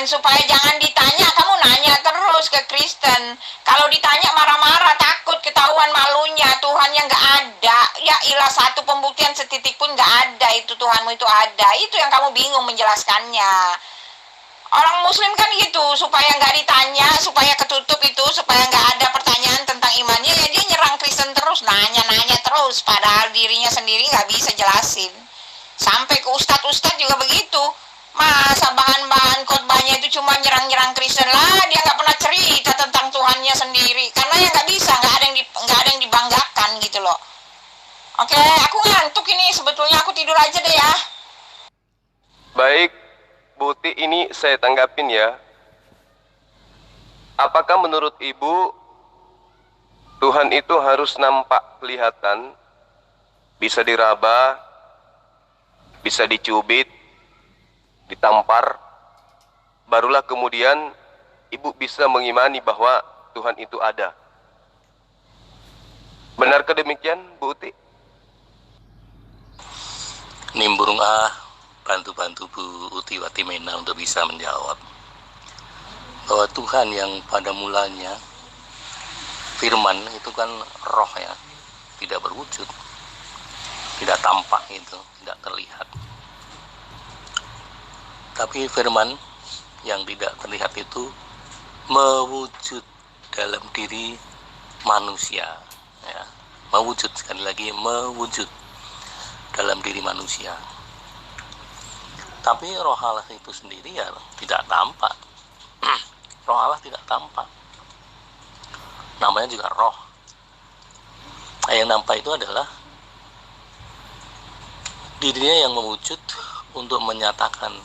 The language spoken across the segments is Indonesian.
supaya jangan ditanya, kamu nanya terus ke Kristen. Kalau ditanya marah-marah, takut ketahuan malunya. Tuhan yang nggak ada, ya ilah satu pembuktian setitik pun nggak ada itu Tuhanmu itu ada. Itu yang kamu bingung menjelaskannya. Orang Muslim kan gitu, supaya nggak ditanya, supaya ketutup itu, supaya nggak ada pertanyaan tentang imannya, ya dia nyerang Kristen terus, nanya-nanya terus, padahal dirinya sendiri nggak bisa jelasin. Sampai ke ustadz-ustadz juga begitu. Masa bahan-bahan khotbahnya itu cuma nyerang-nyerang Kristen lah, dia nggak pernah cerita tentang Tuhannya sendiri, karena ya nggak bisa, nggak ada yang dibanggakan gitu loh. Oke, aku ngantuk ini, sebetulnya aku tidur aja deh ya. Baik, Bu Uti, ini saya tanggapin ya. Apakah menurut Ibu Tuhan itu harus nampak kelihatan, bisa diraba, bisa dicubit, ditampar, barulah kemudian Ibu bisa mengimani bahwa Tuhan itu ada? Benarkah demikian, Bu Uti? Nimbrung bantu-bantu Bu Uti Watimena untuk bisa menjawab bahwa Tuhan yang pada mulanya firman itu kan roh ya, tidak berwujud, tidak tampak itu, tidak terlihat. Tapi firman yang tidak terlihat itu mewujud dalam diri manusia ya. Mewujud, sekali lagi mewujud dalam diri manusia. Tapi roh Allah itu sendiri ya tidak tampak. Roh Allah tidak tampak. Namanya juga roh. Yang nampak itu adalah dirinya yang mewujud untuk menyatakan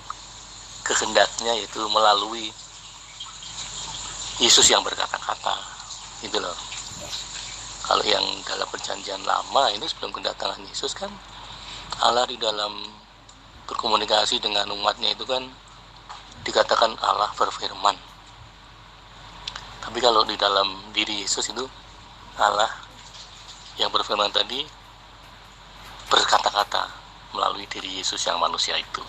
kehendaknya, yaitu melalui Yesus yang berkata-kata. Gitu loh. Kalau yang dalam perjanjian lama ini sebelum kedatangan Yesus kan, Allah di dalam berkomunikasi dengan umatnya itu kan dikatakan Allah berfirman. Tapi kalau di dalam diri Yesus itu Allah yang berfirman tadi berkata-kata melalui diri Yesus yang manusia itu.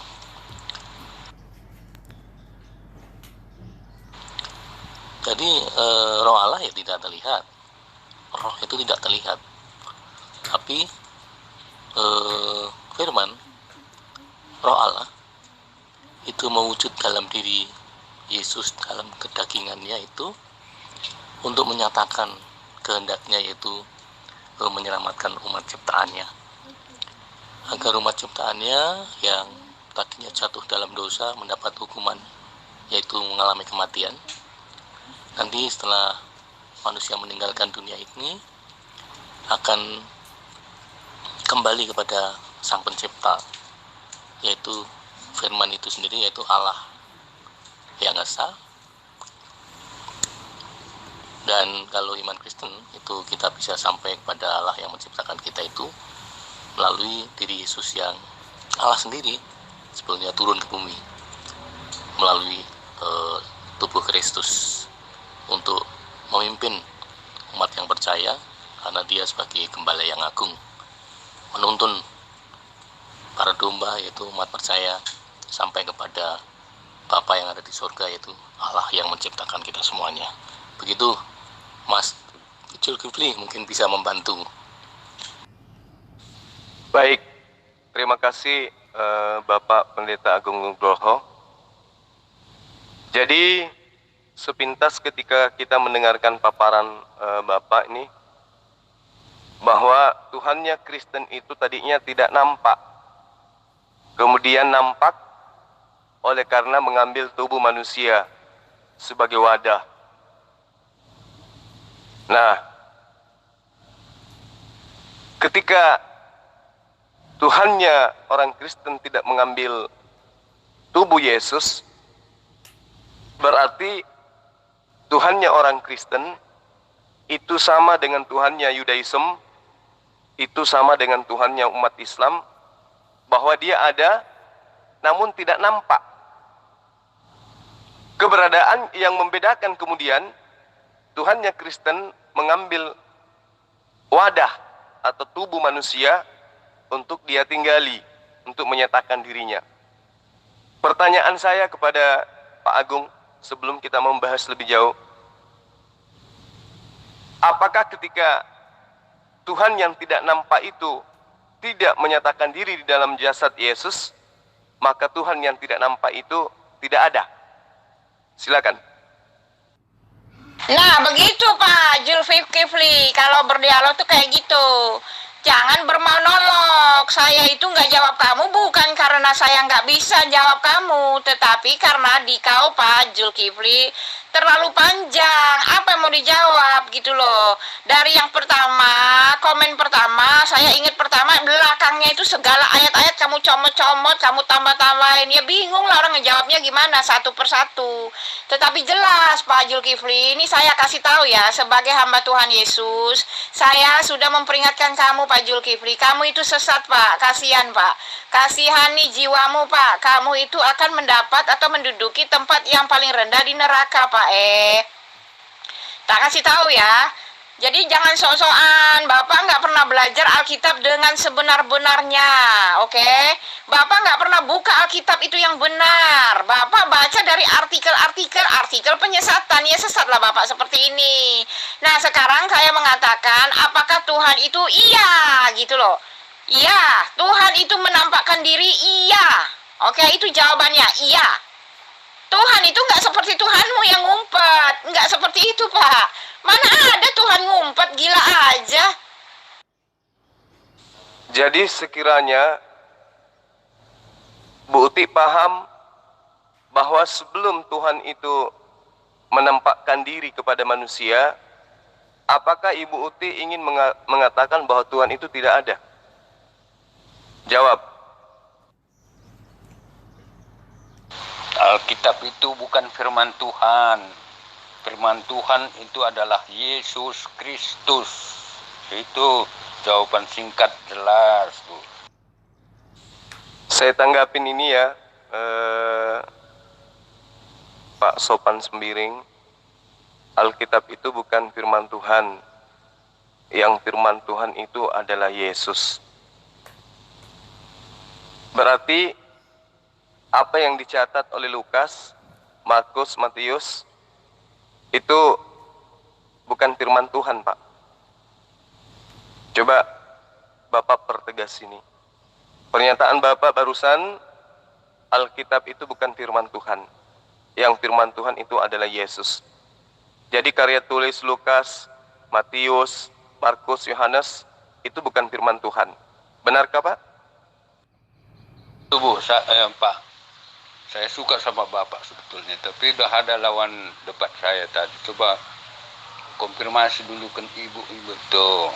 Jadi roh Allah ya tidak terlihat. Roh itu tidak terlihat. Tapi firman roh Allah itu mewujud dalam diri Yesus dalam kedagingannya itu untuk menyatakan kehendaknya, yaitu menyelamatkan umat ciptaannya, agar umat ciptaannya yang tadinya jatuh dalam dosa mendapat hukuman, yaitu mengalami kematian. Nanti setelah manusia meninggalkan dunia ini akan kembali kepada Sang Pencipta, yaitu firman itu sendiri, yaitu Allah yang esa. Dan kalau iman Kristen itu kita bisa sampai kepada Allah yang menciptakan kita itu melalui diri Yesus yang Allah sendiri sebelumnya turun ke bumi melalui tubuh Kristus untuk memimpin umat yang percaya, karena dia sebagai gembala yang agung menuntun para domba, yaitu umat percaya, sampai kepada Bapa yang ada di surga, yaitu Allah yang menciptakan kita semuanya. Begitu Mas Zulkifli mungkin bisa membantu. Baik, terima kasih Bapak Pendeta Agung Nugroho. Jadi sepintas ketika kita mendengarkan paparan Bapak ini, bahwa Tuhannya Kristen itu tadinya tidak nampak, kemudian nampak oleh karena mengambil tubuh manusia sebagai wadah. Nah, ketika Tuhannya orang Kristen tidak mengambil tubuh Yesus, berarti Tuhannya orang Kristen itu sama dengan Tuhannya Yudaism, itu sama dengan Tuhannya umat Islam, bahwa dia ada namun tidak nampak. Keberadaan yang membedakan kemudian Tuhannya Kristen mengambil wadah atau tubuh manusia untuk dia tinggali, untuk menyatakan dirinya. Pertanyaan saya kepada Pak Agung, sebelum kita membahas lebih jauh, apakah ketika Tuhan yang tidak nampak itu tidak menyatakan diri di dalam jasad Yesus, maka Tuhan yang tidak nampak itu tidak ada? Silakan. Nah, begitu Pak Zulkifli. Kalau berdialog tuh kayak gitu. Jangan bermonolog. Saya itu nggak jawab kamu bukan karena saya nggak bisa jawab kamu, tetapi karena di kau Pak Zulkifli terlalu panjang. Apa yang mau dijawab gitu loh. Dari yang pertama, komen pertama, saya ingat pertama belakangnya itu segala ayat-ayat kamu comot-comot, kamu tambah-tambahin. Ya bingung lah orang ngejawabnya gimana satu persatu. Tetapi jelas Pak Zulkifli, ini saya kasih tahu ya sebagai hamba Tuhan Yesus, saya sudah memperingatkan kamu Pak Zulkifli, kamu itu sesat Pak, kasihan Pak. Kasihani jiwamu Pak, kamu itu akan mendapat atau menduduki tempat yang paling rendah di neraka Pak. Tak kasih tahu ya. Jadi jangan sok-sokan, Bapak nggak pernah belajar Alkitab dengan sebenar-benarnya, oke? Bapak nggak pernah buka Alkitab itu yang benar. Bapak baca dari artikel penyesatan, ya sesatlah Bapak seperti ini. Nah sekarang saya mengatakan, apakah Tuhan itu iya gitu loh? Iya, Tuhan itu menampakkan diri iya. Oke, itu jawabannya, iya. Tuhan itu nggak seperti Tuhanmu yang ngumpet. Nggak seperti itu, Pak. Mana ada Tuhan ngumpet, gila aja. Jadi sekiranya Bu Uti paham bahwa sebelum Tuhan itu menampakkan diri kepada manusia, apakah Ibu Uti ingin mengatakan bahwa Tuhan itu tidak ada? Jawab. Alkitab itu bukan firman Tuhan. Firman Tuhan itu adalah Yesus Kristus. Itu jawaban singkat jelas, Bu. Saya tanggapin ini ya, Pak Sopan Sembiring. Alkitab itu bukan firman Tuhan. Yang firman Tuhan itu adalah Yesus. Berarti apa yang dicatat oleh Lukas, Markus, Matius itu bukan firman Tuhan, Pak. Coba Bapak pertegas ini. Pernyataan Bapak barusan, Alkitab itu bukan firman Tuhan. Yang firman Tuhan itu adalah Yesus. Jadi karya tulis Lukas, Matius, Markus, Yohanes itu bukan firman Tuhan. Benarkah, Pak? Itu, Bu, Pak. Saya suka sama Bapak sebetulnya, tapi udah ada lawan debat saya tadi. Coba konfirmasi dulu ke Ibu tuh.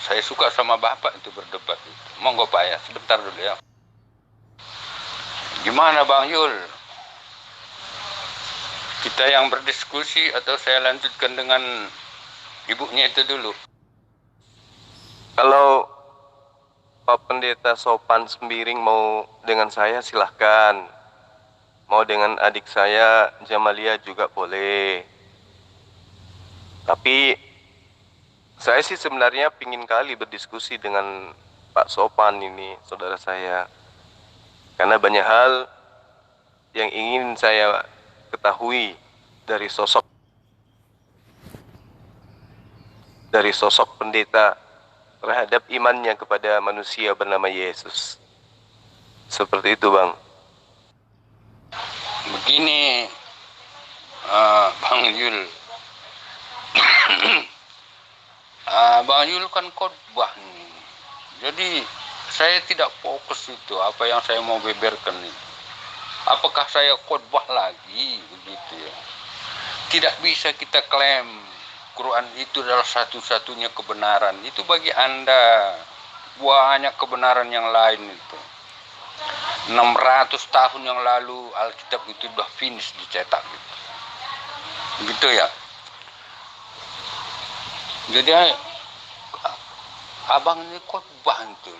Saya suka sama Bapak itu berdebat itu. Monggo Pak ya, sebentar dulu ya. Gimana Bang Yul? Kita yang berdiskusi atau saya lanjutkan dengan ibunya itu dulu? Kalau Pak Pendeta Sopan Sembiring mau dengan saya silahkan. Mau dengan adik saya Jamalia juga boleh. Tapi saya sih sebenarnya pingin kali berdiskusi dengan Pak Sopan ini, saudara saya. Karena banyak hal yang ingin saya ketahui dari sosok pendeta terhadap imannya kepada manusia bernama Yesus. Seperti itu, Bang. Begini, Bang Yul. Bang Yul kan khotbah nih. Jadi saya tidak fokus itu apa yang saya mau beberkan itu. Apakah saya khotbah lagi begitu ya? Tidak bisa kita klaim Quran itu adalah satu-satunya kebenaran. Itu bagi Anda banyak kebenaran yang lain itu. 600 tahun yang lalu Alkitab itu sudah finish dicetak gitu. Begitu ya. Jadi abang ini khotbah itu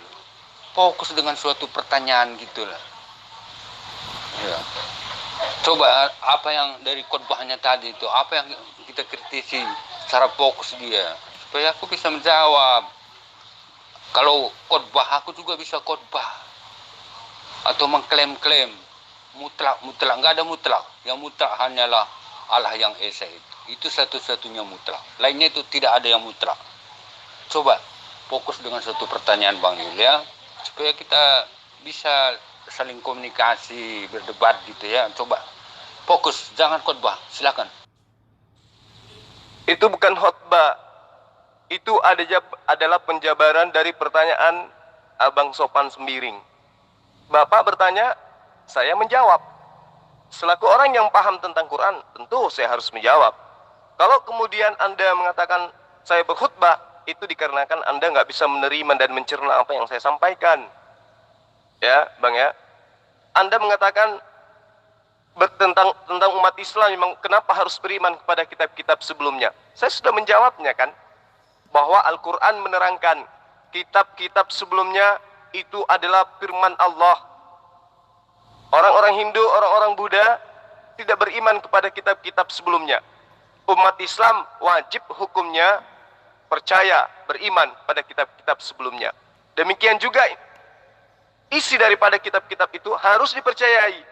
fokus dengan suatu pertanyaan gitulah. Ya. Coba apa yang dari khotbahnya tadi itu, apa yang kita kritisi secara fokus dia, supaya aku bisa menjawab. Kalau khotbah aku juga bisa khotbah atau mengklaim-klaim mutlak nggak ada mutlak. Yang mutlak hanyalah Allah yang esa itu satu-satunya mutlak. Lainnya itu tidak ada yang mutlak. Coba fokus dengan satu pertanyaan Bang Yul ya, supaya kita bisa saling komunikasi, berdebat gitu ya. Coba fokus, jangan khotbah, silakan. Itu bukan khotbah. Itu adalah penjabaran dari pertanyaan Abang Sopan Sembiring. Bapak bertanya, saya menjawab. Selaku orang yang paham tentang Quran, tentu saya harus menjawab. Kalau kemudian Anda mengatakan saya berkhutbah, itu dikarenakan Anda nggak bisa menerima dan mencerna apa yang saya sampaikan. Ya, Bang ya. Anda mengatakan tentang umat Islam, memang kenapa harus beriman kepada kitab-kitab sebelumnya? Saya sudah menjawabnya kan, bahwa Al-Quran menerangkan kitab-kitab sebelumnya itu adalah firman Allah. Orang-orang Hindu, orang-orang Buddha tidak beriman kepada kitab-kitab sebelumnya. Umat Islam wajib hukumnya percaya, beriman pada kitab-kitab sebelumnya. Demikian juga isi daripada kitab-kitab itu harus dipercayai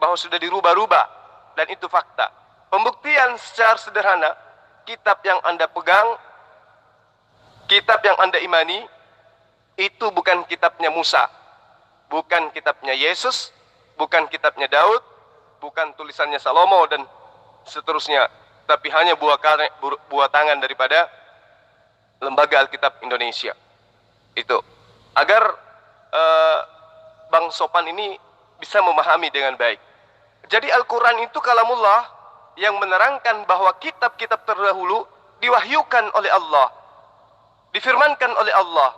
bahwa sudah dirubah-rubah, dan itu fakta. Pembuktian secara sederhana, kitab yang Anda pegang, kitab yang Anda imani, itu bukan kitabnya Musa, bukan kitabnya Yesus, bukan kitabnya Daud, bukan tulisannya Salomo dan seterusnya, tapi hanya buah tangan daripada Lembaga Alkitab Indonesia. Itu agar Bang Sopan ini bisa memahami dengan baik. Jadi Al-Quran itu kalamullah yang menerangkan bahwa kitab-kitab terdahulu diwahyukan oleh Allah, difirmankan oleh Allah.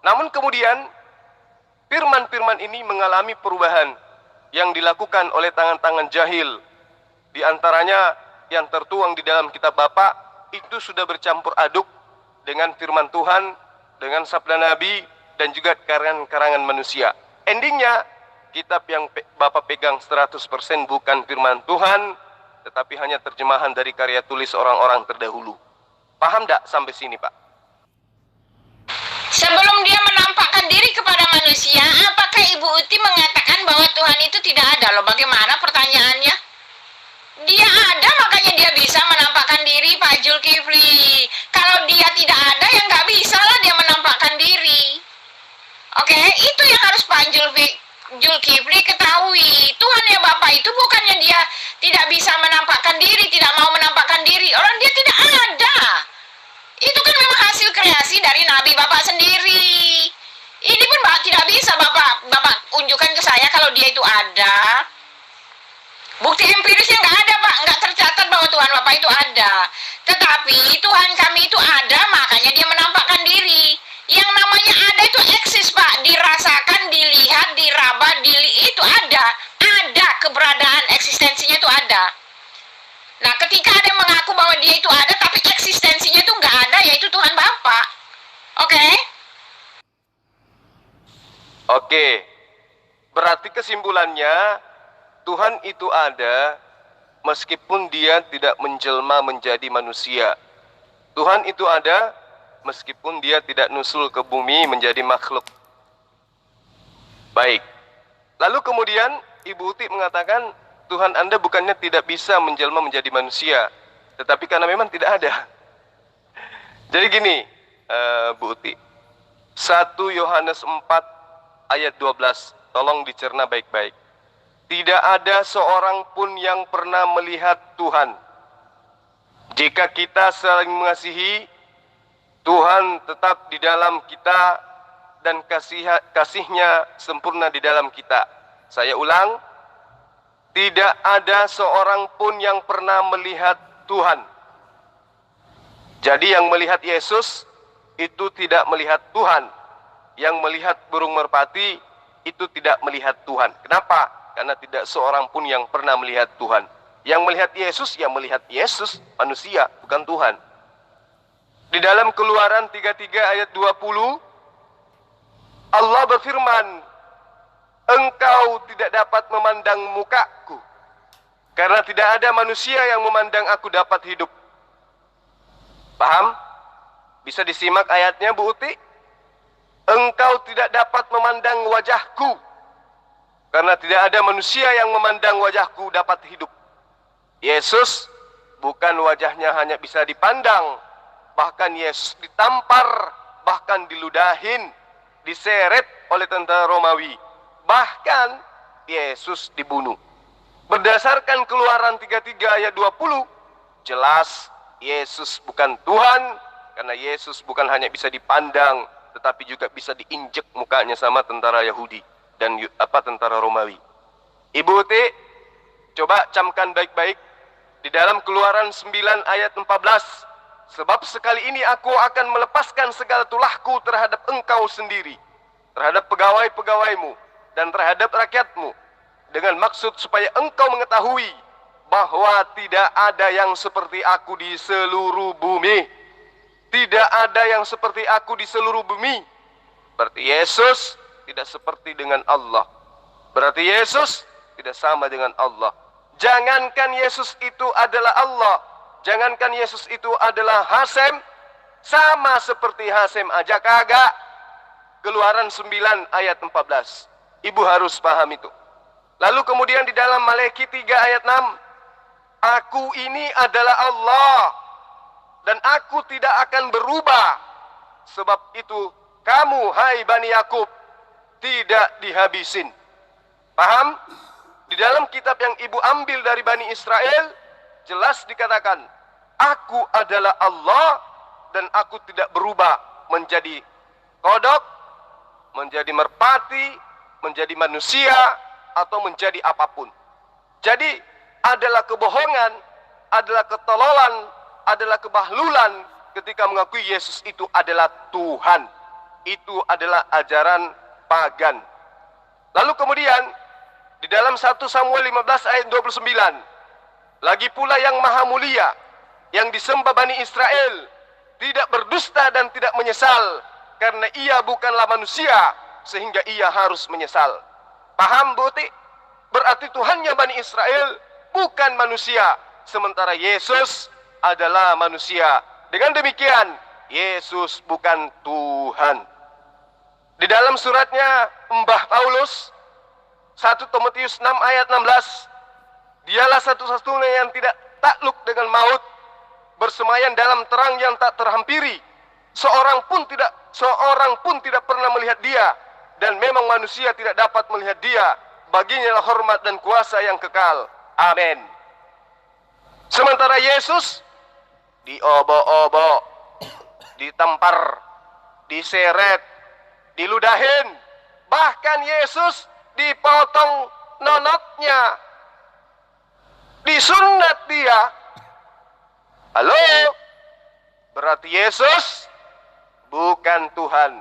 Namun kemudian firman-firman ini mengalami perubahan yang dilakukan oleh tangan-tangan jahil. Di antaranya yang tertuang di dalam kitab Bapak itu sudah bercampur aduk dengan firman Tuhan, dengan sabda Nabi, dan juga karangan-karangan manusia. Endingnya, kitab yang Bapak pegang 100% bukan firman Tuhan, tetapi hanya terjemahan dari karya tulis orang-orang terdahulu. Paham tak sampai sini, Pak? Sebelum dia menampakkan diri kepada manusia, apakah Ibu Uti mengatakan bahwa Tuhan itu tidak ada? Loh, bagaimana pertanyaannya? Dia ada, makanya dia bisa menampakkan diri, Pak Zulkifli. Kalau dia tidak ada, ya nggak bisa lah dia menampakkan diri. Oke, itu yang harus Pak Zulkifli ketahui. Tuhan ya Bapak itu bukannya dia tidak bisa menampakkan diri, tidak mau menampakkan diri. Orang dia tidak ada. Itu kan memang hasil kreasi dari Nabi Bapak sendiri. Ini pun tidak bisa Bapak unjukkan ke saya kalau dia itu ada. Bukti empirisnya nggak ada, Pak. Nggak tercatat bahwa Tuhan Bapak itu ada. Tetapi Tuhan kami itu ada, makanya dia menampakkan diri. Yang namanya ada itu eksis, Pak. Dirasakan, dilihat, diraba, itu ada. Ada keberadaan, eksistensinya itu ada. Nah, ketika ada yang mengaku bahwa dia itu ada, tapi eksistensinya itu nggak ada, yaitu Tuhan Bapa. Oke? Oke. Berarti kesimpulannya, Tuhan itu ada meskipun dia tidak menjelma menjadi manusia. Tuhan itu ada meskipun dia tidak nusul ke bumi menjadi makhluk. Baik. Lalu kemudian Ibu Uti mengatakan, Tuhan Anda bukannya tidak bisa menjelma menjadi manusia, tetapi karena memang tidak ada. Jadi gini, Bu Uti, 1 Yohanes 4 ayat 12, tolong dicerna baik-baik. Tidak ada seorang pun yang pernah melihat Tuhan. Jika kita saling mengasihi, Tuhan tetap di dalam kita dan kasihnya sempurna di dalam kita. Saya ulang, tidak ada seorang pun yang pernah melihat Tuhan. Jadi yang melihat Yesus itu tidak melihat Tuhan. Yang melihat burung merpati itu tidak melihat Tuhan. Kenapa? Karena tidak seorang pun yang pernah melihat Tuhan. Yang melihat Yesus, yang melihat Yesus manusia, bukan Tuhan. Di dalam Keluaran 33 ayat 20, Allah berfirman, engkau tidak dapat memandang mukaku, karena tidak ada manusia yang memandang aku dapat hidup. Paham? Bisa disimak ayatnya, Bu Uti? Engkau tidak dapat memandang wajahku, Karena tidak ada manusia yang memandang wajahku dapat hidup. Yesus bukan wajahnya hanya bisa dipandang, bahkan Yesus ditampar, bahkan diludahin, diseret oleh tentara Romawi. Bahkan Yesus dibunuh. Berdasarkan Keluaran 33 ayat 20, jelas Yesus bukan Tuhan, karena Yesus bukan hanya bisa dipandang, tetapi juga bisa diinjek mukanya sama tentara Yahudi dan tentara Romawi. Ibu Uti, coba camkan baik-baik di dalam Keluaran 9 ayat 14. Sebab sekali ini aku akan melepaskan segala tulahku terhadap engkau sendiri, terhadap pegawai-pegawaimu dan terhadap rakyatmu, dengan maksud supaya engkau mengetahui bahwa tidak ada yang seperti aku di seluruh bumi. Tidak ada yang seperti aku di seluruh bumi. Berarti Yesus tidak seperti dengan Allah. Berarti Yesus tidak sama dengan Allah. Jangankan Yesus itu adalah Allah, jangankan Yesus itu adalah Hasem, sama seperti Hasem aja kagak. Keluaran 9 ayat 14. Ibu harus paham itu. Lalu kemudian di dalam Malaki 3 ayat 6, aku ini adalah Allah dan aku tidak akan berubah. Sebab itu kamu, hai Bani Yakub, tidak dihabisin. Paham? Di dalam kitab yang ibu ambil dari Bani Israel, jelas dikatakan, aku adalah Allah dan aku tidak berubah menjadi kodok, menjadi merpati, menjadi manusia, atau menjadi apapun. Jadi adalah kebohongan, adalah ketololan, adalah kebahlulan ketika mengakui Yesus itu adalah Tuhan. Itu adalah ajaran pagan. Lalu kemudian di dalam 1 Samuel 15 ayat 29, lagi pula yang maha mulia, yang disembah Bani Israel, tidak berdusta dan tidak menyesal, karena ia bukanlah manusia, sehingga ia harus menyesal. Paham, Bu Uti? Berarti Tuhannya Bani Israel bukan manusia, sementara Yesus adalah manusia. Dengan demikian, Yesus bukan Tuhan. Di dalam suratnya Mbah Paulus, 1 Timotius 6 ayat 16, dialah satu-satunya yang tidak takluk dengan maut, bersemayam dalam terang yang tak terhampiri. Seorang pun tidak pernah melihat dia, dan memang manusia tidak dapat melihat dia. Baginya lah hormat dan kuasa yang kekal. Amin. Sementara Yesus diobok-obok, ditampar, diseret, diludahin. Bahkan Yesus dipotong nonotnya, disunat dia. Halo? Berarti Yesus bukan Tuhan.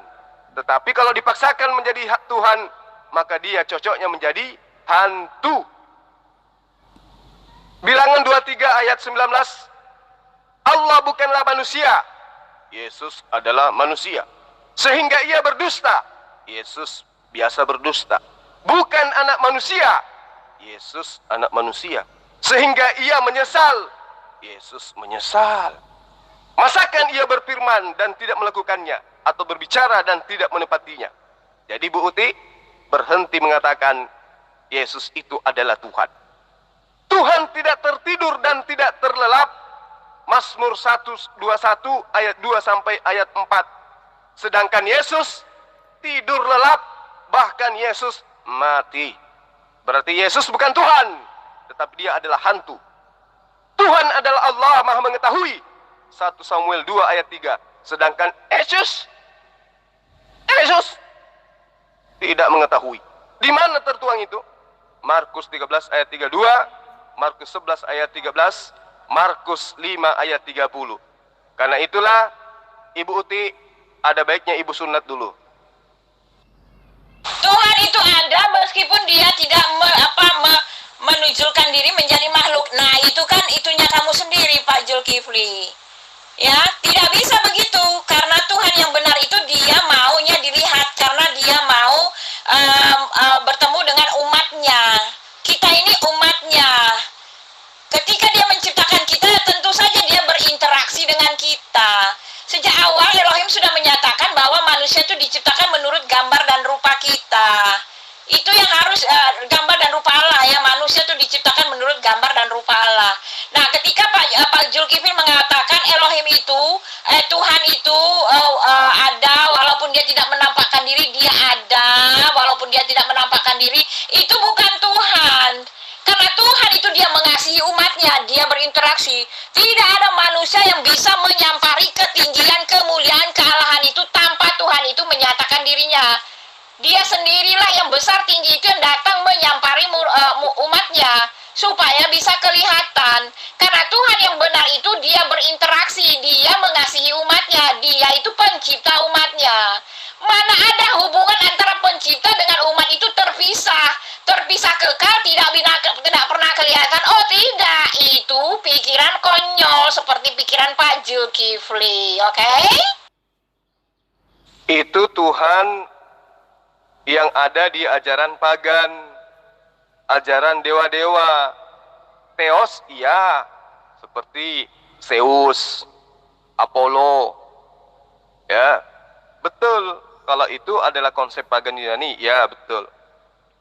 Tetapi kalau dipaksakan menjadi hak Tuhan, maka dia cocoknya menjadi hantu. Bilangan 23 ayat 19, Allah bukanlah manusia, Yesus adalah manusia, sehingga ia berdusta. Yesus biasa berdusta. Bukan anak manusia, Yesus anak manusia, sehingga ia menyesal. Yesus menyesal. Masakan ia berfirman dan tidak melakukannya, atau berbicara dan tidak menepatinya? Jadi Bu Uti, berhenti mengatakan Yesus itu adalah Tuhan. Tuhan tidak tertidur dan tidak terlelap. Mazmur 121 ayat 2 sampai ayat 4. Sedangkan Yesus tidur lelap, bahkan Yesus mati. Berarti Yesus bukan Tuhan, tetapi dia adalah hantu. Tuhan adalah Allah Maha Mengetahui. 1 Samuel 2 ayat 3. Sedangkan Yesus tidak mengetahui. Di mana tertuang itu? Markus 13 ayat 32, Markus 11 ayat 13, Markus 5 ayat 30. Karena itulah Ibu Uti, ada baiknya Ibu sunat dulu. Tuhan itu ada meskipun dia tidak menunjukkan diri menjadi makhluk. Nah itu kan itunya kamu sendiri Pak Zulkifli. Ya, tidak bisa begitu, karena Tuhan yang benar itu dia maunya dilihat, karena dia mau bertemu dengan umatnya. Kita ini umatnya. Ketika dia menciptakan kita, tentu saja dia berinteraksi dengan kita. Sejak awal Elohim sudah menyatakan bahwa manusia itu diciptakan menurut gambar dan rupa kita. Itu yang harus gambar dan rupa Allah ya. Manusia tuh diciptakan menurut gambar dan rupa Allah. Nah, ketika Pak Zulkifli mengatakan Elohim itu, Tuhan itu ada, walaupun dia tidak menampakkan diri, dia ada, walaupun dia tidak menampakkan diri, itu bukan Tuhan. Karena Tuhan itu dia mengasihi umatnya, dia berinteraksi. Tidak ada manusia yang bisa menyampari ketinggian, kemuliaan, kealahan itu tanpa Tuhan itu menyatakan dirinya. Dia sendirilah yang besar tinggi itu yang datang menyampari umatnya supaya bisa kelihatan. Karena Tuhan yang benar itu dia berinteraksi, dia mengasihi umatnya, dia itu pencipta umatnya. Mana ada hubungan antara pencipta dengan umat itu terpisah kekal, tidak pernah kelihatan. Oh tidak, itu pikiran konyol seperti pikiran Pak Zulkifli, oke? Itu Tuhan yang ada di ajaran pagan, ajaran dewa-dewa. Theos iya, seperti Zeus, Apollo. Ya, betul. Kalau itu adalah konsep pagan Yunani, ya betul.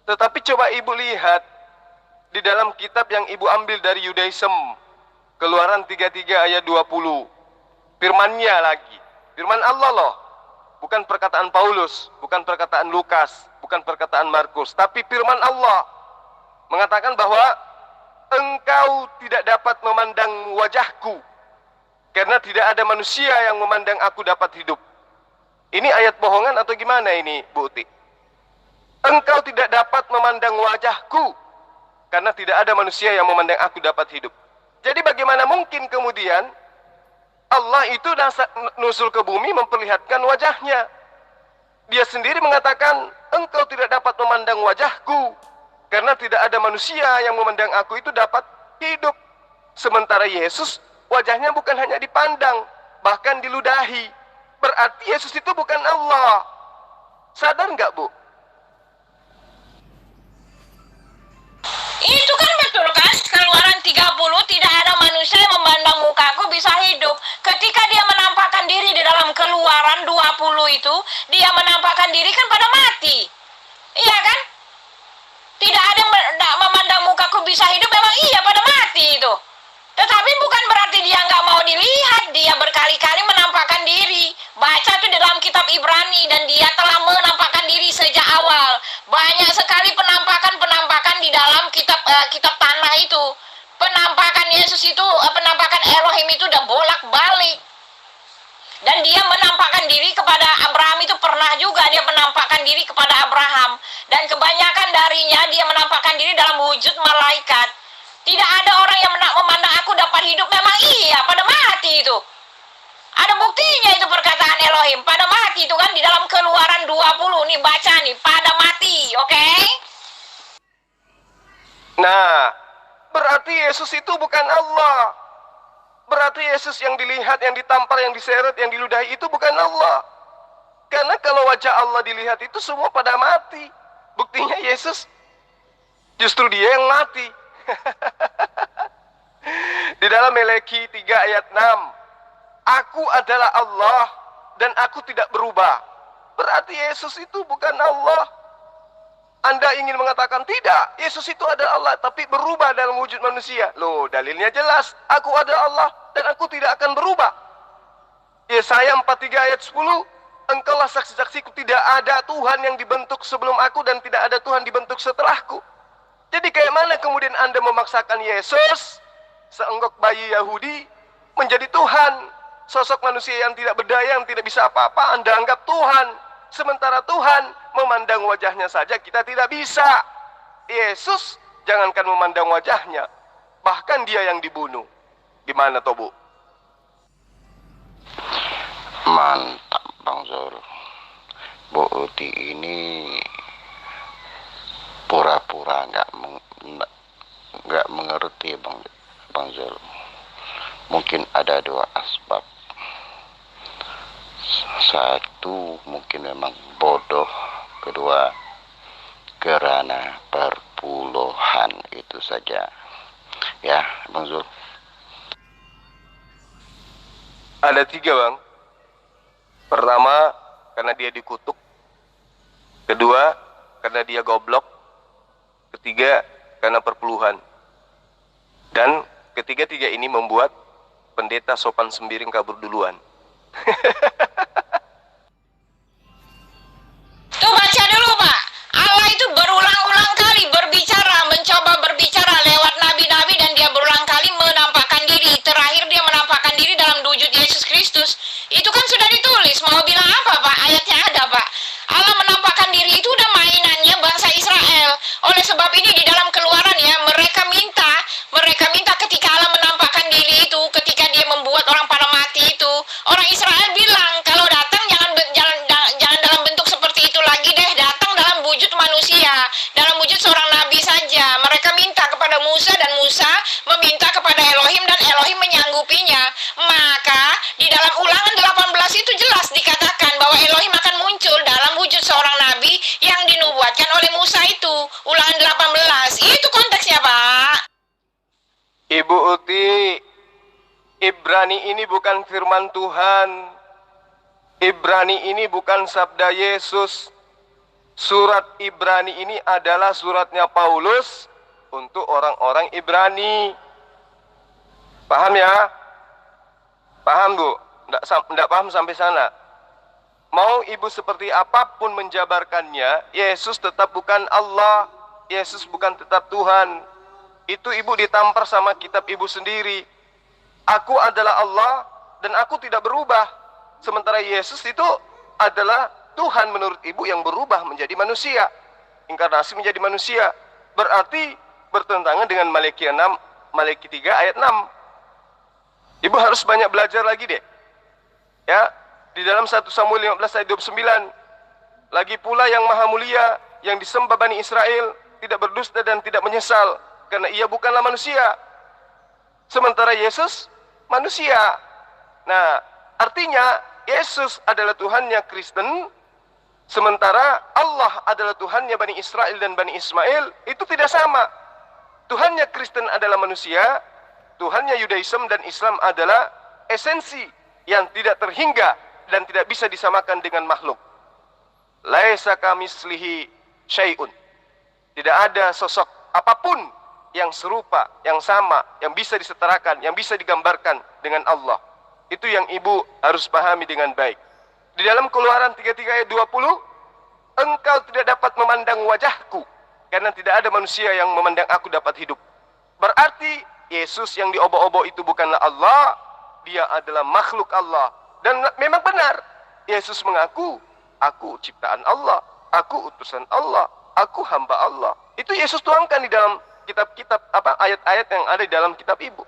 Tetapi coba ibu lihat di dalam kitab yang ibu ambil dari Yudaism, Keluaran 33 ayat 20. Firmannya lagi, firman Allah loh. Bukan perkataan Paulus, bukan perkataan Lukas, bukan perkataan Markus, tapi firman Allah mengatakan bahwa engkau tidak dapat memandang wajahku karena tidak ada manusia yang memandang aku dapat hidup. Ini ayat bohongan atau gimana ini, Bu Uti? Engkau tidak dapat memandang wajahku karena tidak ada manusia yang memandang aku dapat hidup. Jadi bagaimana mungkin kemudian Allah itu nusul ke bumi memperlihatkan wajahnya. Dia sendiri mengatakan, engkau tidak dapat memandang wajahku karena tidak ada manusia yang memandang aku itu dapat hidup. Sementara Yesus wajahnya bukan hanya dipandang, bahkan diludahi. Berarti Yesus itu bukan Allah. Sadar nggak, Bu? Itu kan betul kan? Keluaran 30, tidak ada manusia yang memandang mukaku bisa hidup. Ketika dia menampakkan diri di dalam Keluaran 20 itu, dia menampakkan diri kan pada mati. Iya kan? Tidak ada yang memandang mukaku bisa hidup, memang iya pada mati itu. Tetapi bukan berarti dia nggak mau dilihat, dia berkali-kali menampakkan diri. Baca tuh dalam kitab Ibrani, dan dia telah menampakkan diri sejak awal. Banyak sekali penampakan di dalam kitab tanah itu. Penampakan Yesus itu, penampakan Elohim itu udah bolak-balik. Dan dia menampakkan diri kepada Abraham itu pernah juga dia menampakkan diri kepada Abraham. Dan kebanyakan darinya dia menampakkan diri dalam wujud malaikat. Tidak ada orang yang memandang aku dapat hidup, memang iya pada mati itu. Ada buktinya itu perkataan Elohim, pada mati itu kan di dalam Keluaran 20 nih, baca nih, pada mati, oke? Nah, berarti Yesus itu bukan Allah. Berarti Yesus yang dilihat, yang ditampar, yang diseret, yang diludahi itu bukan Allah. Karena kalau wajah Allah dilihat itu semua pada mati. Buktinya Yesus justru dia yang mati. Di dalam Meleki 3 ayat 6, aku adalah Allah dan aku tidak berubah. Berarti Yesus itu bukan Allah. Anda ingin mengatakan tidak, Yesus itu adalah Allah tapi berubah dalam wujud manusia. Loh, dalilnya jelas, aku adalah Allah dan aku tidak akan berubah. Yesaya 43 ayat 10, engkaulah saksi-saksiku, tidak ada Tuhan yang dibentuk sebelum aku dan tidak ada Tuhan dibentuk setelahku. Jadi kayak mana kemudian Anda memaksakan Yesus, seenggok bayi Yahudi, menjadi Tuhan? Sosok manusia yang tidak berdaya, yang tidak bisa apa-apa, Anda anggap Tuhan. Sementara Tuhan memandang wajahnya saja kita tidak bisa. Yesus jangankan memandang wajahnya, bahkan dia yang dibunuh. Gimana toh, Bu? Mantap Bang Zul. Bu Uti ini pura-pura nggak mengerti Bang Zul. Mungkin ada dua asbab. Satu, mungkin memang bodoh. Kedua, karena perpuluhan, itu saja. Ya, Bang Zul. Ada 3, Bang. Pertama, karena dia dikutuk. Kedua, karena dia goblok, ketiga karena perpuluhan, dan ketiga-tiga ini membuat pendeta sopan sembiring kabur duluan. Tuh baca dulu Pak. Allah itu berulang-ulang kali berbicara, mencoba berbicara lewat nabi-nabi, dan dia berulang kali menampakkan diri. Terakhir dia menampakkan diri dalam wujud Yesus Kristus. Itu kan sudah ditulis. Mau bilang apa Pak? Ayatnya ada Pak. Allah menampakkan diri itu udah mainannya bangsa Israel. Oleh sebab ini di dalam Keluaran ya, mereka minta ketika Allah menampakkan diri itu, ketika dia membuat orang pada mati itu, orang Israel bilang kalau datang jangan dalam bentuk seperti itu lagi deh, datang dalam wujud manusia, dalam wujud seorang nabi saja. Mereka minta kepada Musa, dan Musa meminta kepada Elohim, dan Elohim menyanggupinya. Maka di dalam Ulangan 18 itu jelas dikatakan bahwa Elohim akan muncul dalam wujud seorang nabi yang dinubuatkan oleh Musa itu. Ulangan 18 itu konteksnya Pak. Ibu Uti, Ibrani ini bukan firman Tuhan. Ibrani ini bukan sabda Yesus. Surat Ibrani ini adalah suratnya Paulus untuk orang-orang Ibrani. Paham ya? Paham Bu? Nggak paham sampai sana? Mau ibu seperti apapun menjabarkannya, Yesus tetap bukan Allah. Yesus bukan tetap Tuhan. Itu ibu ditampar sama kitab ibu sendiri. Aku adalah Allah dan aku tidak berubah. Sementara Yesus itu adalah Tuhan menurut ibu yang berubah menjadi manusia. Inkarnasi menjadi manusia. Berarti bertentangan dengan Malaki 6, Malaki 3 ayat 6. Ibu harus banyak belajar lagi deh. Ya, di dalam 1 Samuel 15 ayat 29. Lagi pula yang maha mulia, yang disembah Bani Israel, tidak berdusta dan tidak menyesal, karena ia bukanlah manusia. Sementara Yesus manusia. Nah, artinya Yesus adalah Tuhannya Kristen, sementara Allah adalah Tuhannya Bani Israel dan Bani Ismail. Itu tidak sama. Tuhannya Kristen adalah manusia, Tuhannya Yudaism dan Islam adalah esensi yang tidak terhingga dan tidak bisa disamakan dengan makhluk. Laisa kamislihi syai'un. Tidak ada sosok apapun yang serupa, yang sama, yang bisa disetarakan, yang bisa digambarkan dengan Allah. Itu yang ibu harus pahami dengan baik. Di dalam Keluaran 33 ayat 20, engkau tidak dapat memandang wajahku, karena tidak ada manusia yang memandang aku dapat hidup. Berarti Yesus yang diobok-obok itu bukanlah Allah, dia adalah makhluk Allah. Dan memang benar, Yesus mengaku, aku ciptaan Allah, aku utusan Allah, aku hamba Allah. Itu Yesus tuangkan di dalam kitab-kitab ayat-ayat yang ada di dalam kitab ibu.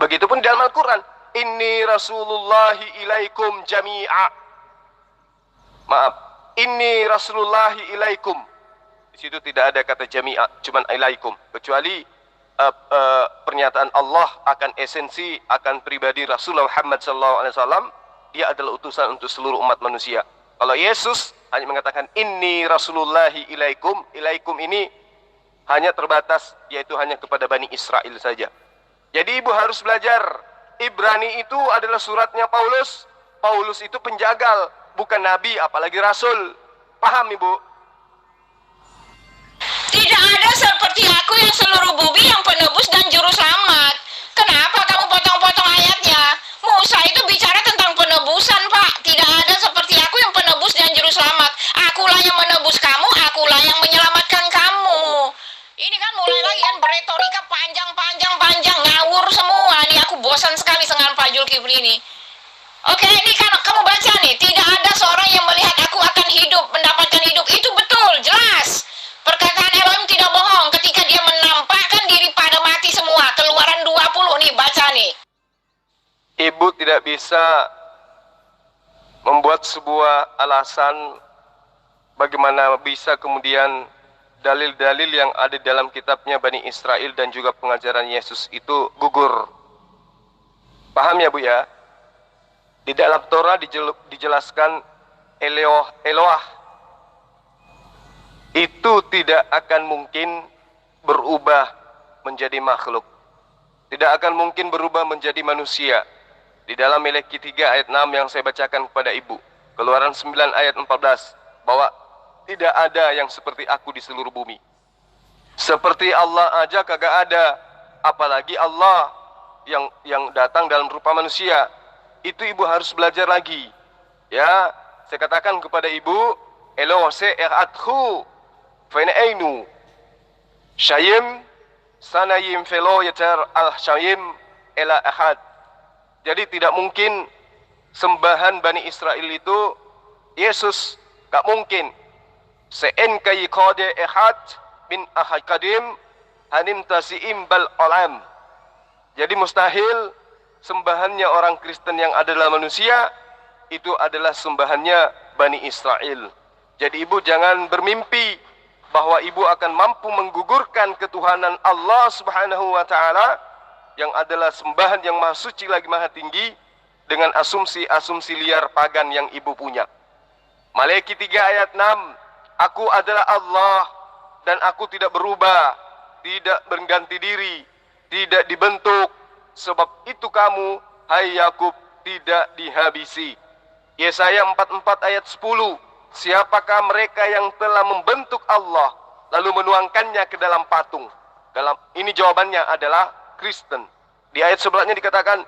Begitupun di dalam Al-Quran, inni rasulullahi ilaikum jami'a. Maaf, inni rasulullahi ilaikum. Di situ tidak ada kata jami'a, cuman ilaikum. Kecuali pernyataan Allah akan esensi, akan pribadi Rasulullah Muhammad SAW. Dia adalah utusan untuk seluruh umat manusia. Kalau Yesus hanya mengatakan inni rasulullahi ilaikum, ilaikum ini hanya terbatas, yaitu hanya kepada Bani Israel saja. Jadi ibu harus belajar, Ibrani itu adalah suratnya Paulus. Paulus itu penjagal, bukan nabi, apalagi rasul. Paham ibu? Tidak ada seperti aku yang seluruh bumi, yang penebus dan juru selamat. Kenapa kamu potong-potong ayatnya? Musa itu bicara tentang penebusan Pak. Tidak ada seperti aku yang penebus dan juru selamat. Akulah yang menebus kamu, akulah yang menyelamatkan kamu. Ini kan mulai lagi kan beretorika panjang, ngawur semua. Nih aku bosan sekali dengan Pak Zulkifli ini. Oke, ini kan kamu baca nih, tidak ada seorang yang melihat aku akan hidup, mendapatkan hidup. Itu betul, jelas. Perkataan Elohim tidak bohong ketika dia menampakkan diri pada mati semua. Keluaran 20 nih, baca nih. Ibu tidak bisa membuat sebuah alasan bagaimana bisa kemudian dalil-dalil yang ada dalam kitabnya Bani Israel dan juga pengajaran Yesus itu gugur. Paham ya Bu ya? Di dalam Torah dijelaskan Eloah itu tidak akan mungkin berubah menjadi makhluk. Tidak akan mungkin berubah menjadi manusia. Di dalam Malaki 3 ayat 6 yang saya bacakan kepada ibu, Keluaran 9 ayat 14, bahwa tidak ada yang seperti aku di seluruh bumi. Seperti Allah aja kagak ada, apalagi Allah yang datang dalam rupa manusia. Itu ibu harus belajar lagi. Ya, saya katakan kepada ibu, elo se erathu fene ainu syayim sanayim felo yatar al syayim ela ahad. Jadi tidak mungkin sembahan Bani Israel itu Yesus, gak mungkin. Se'en kayi kode ehad min ahad kadim hanim tasi'im bal olam. Jadi mustahil sembahannya orang Kristen yang adalah manusia itu adalah sembahannya Bani Israel. Jadi ibu jangan bermimpi bahwa ibu akan mampu menggugurkan ketuhanan Allah Subhanahu wa Ta'ala yang adalah sembahan yang maha suci lagi maha tinggi dengan asumsi-asumsi liar pagan yang ibu punya. Malaiki 3 ayat 6, aku adalah Allah dan aku tidak berubah, tidak berganti diri, tidak dibentuk. Sebab itu kamu, hai Yakub, tidak dihabisi. Yesaya 44 ayat 10, siapakah mereka yang telah membentuk Allah lalu menuangkannya ke dalam patung? Ini jawabannya adalah Kristen. Di ayat sebelahnya dikatakan,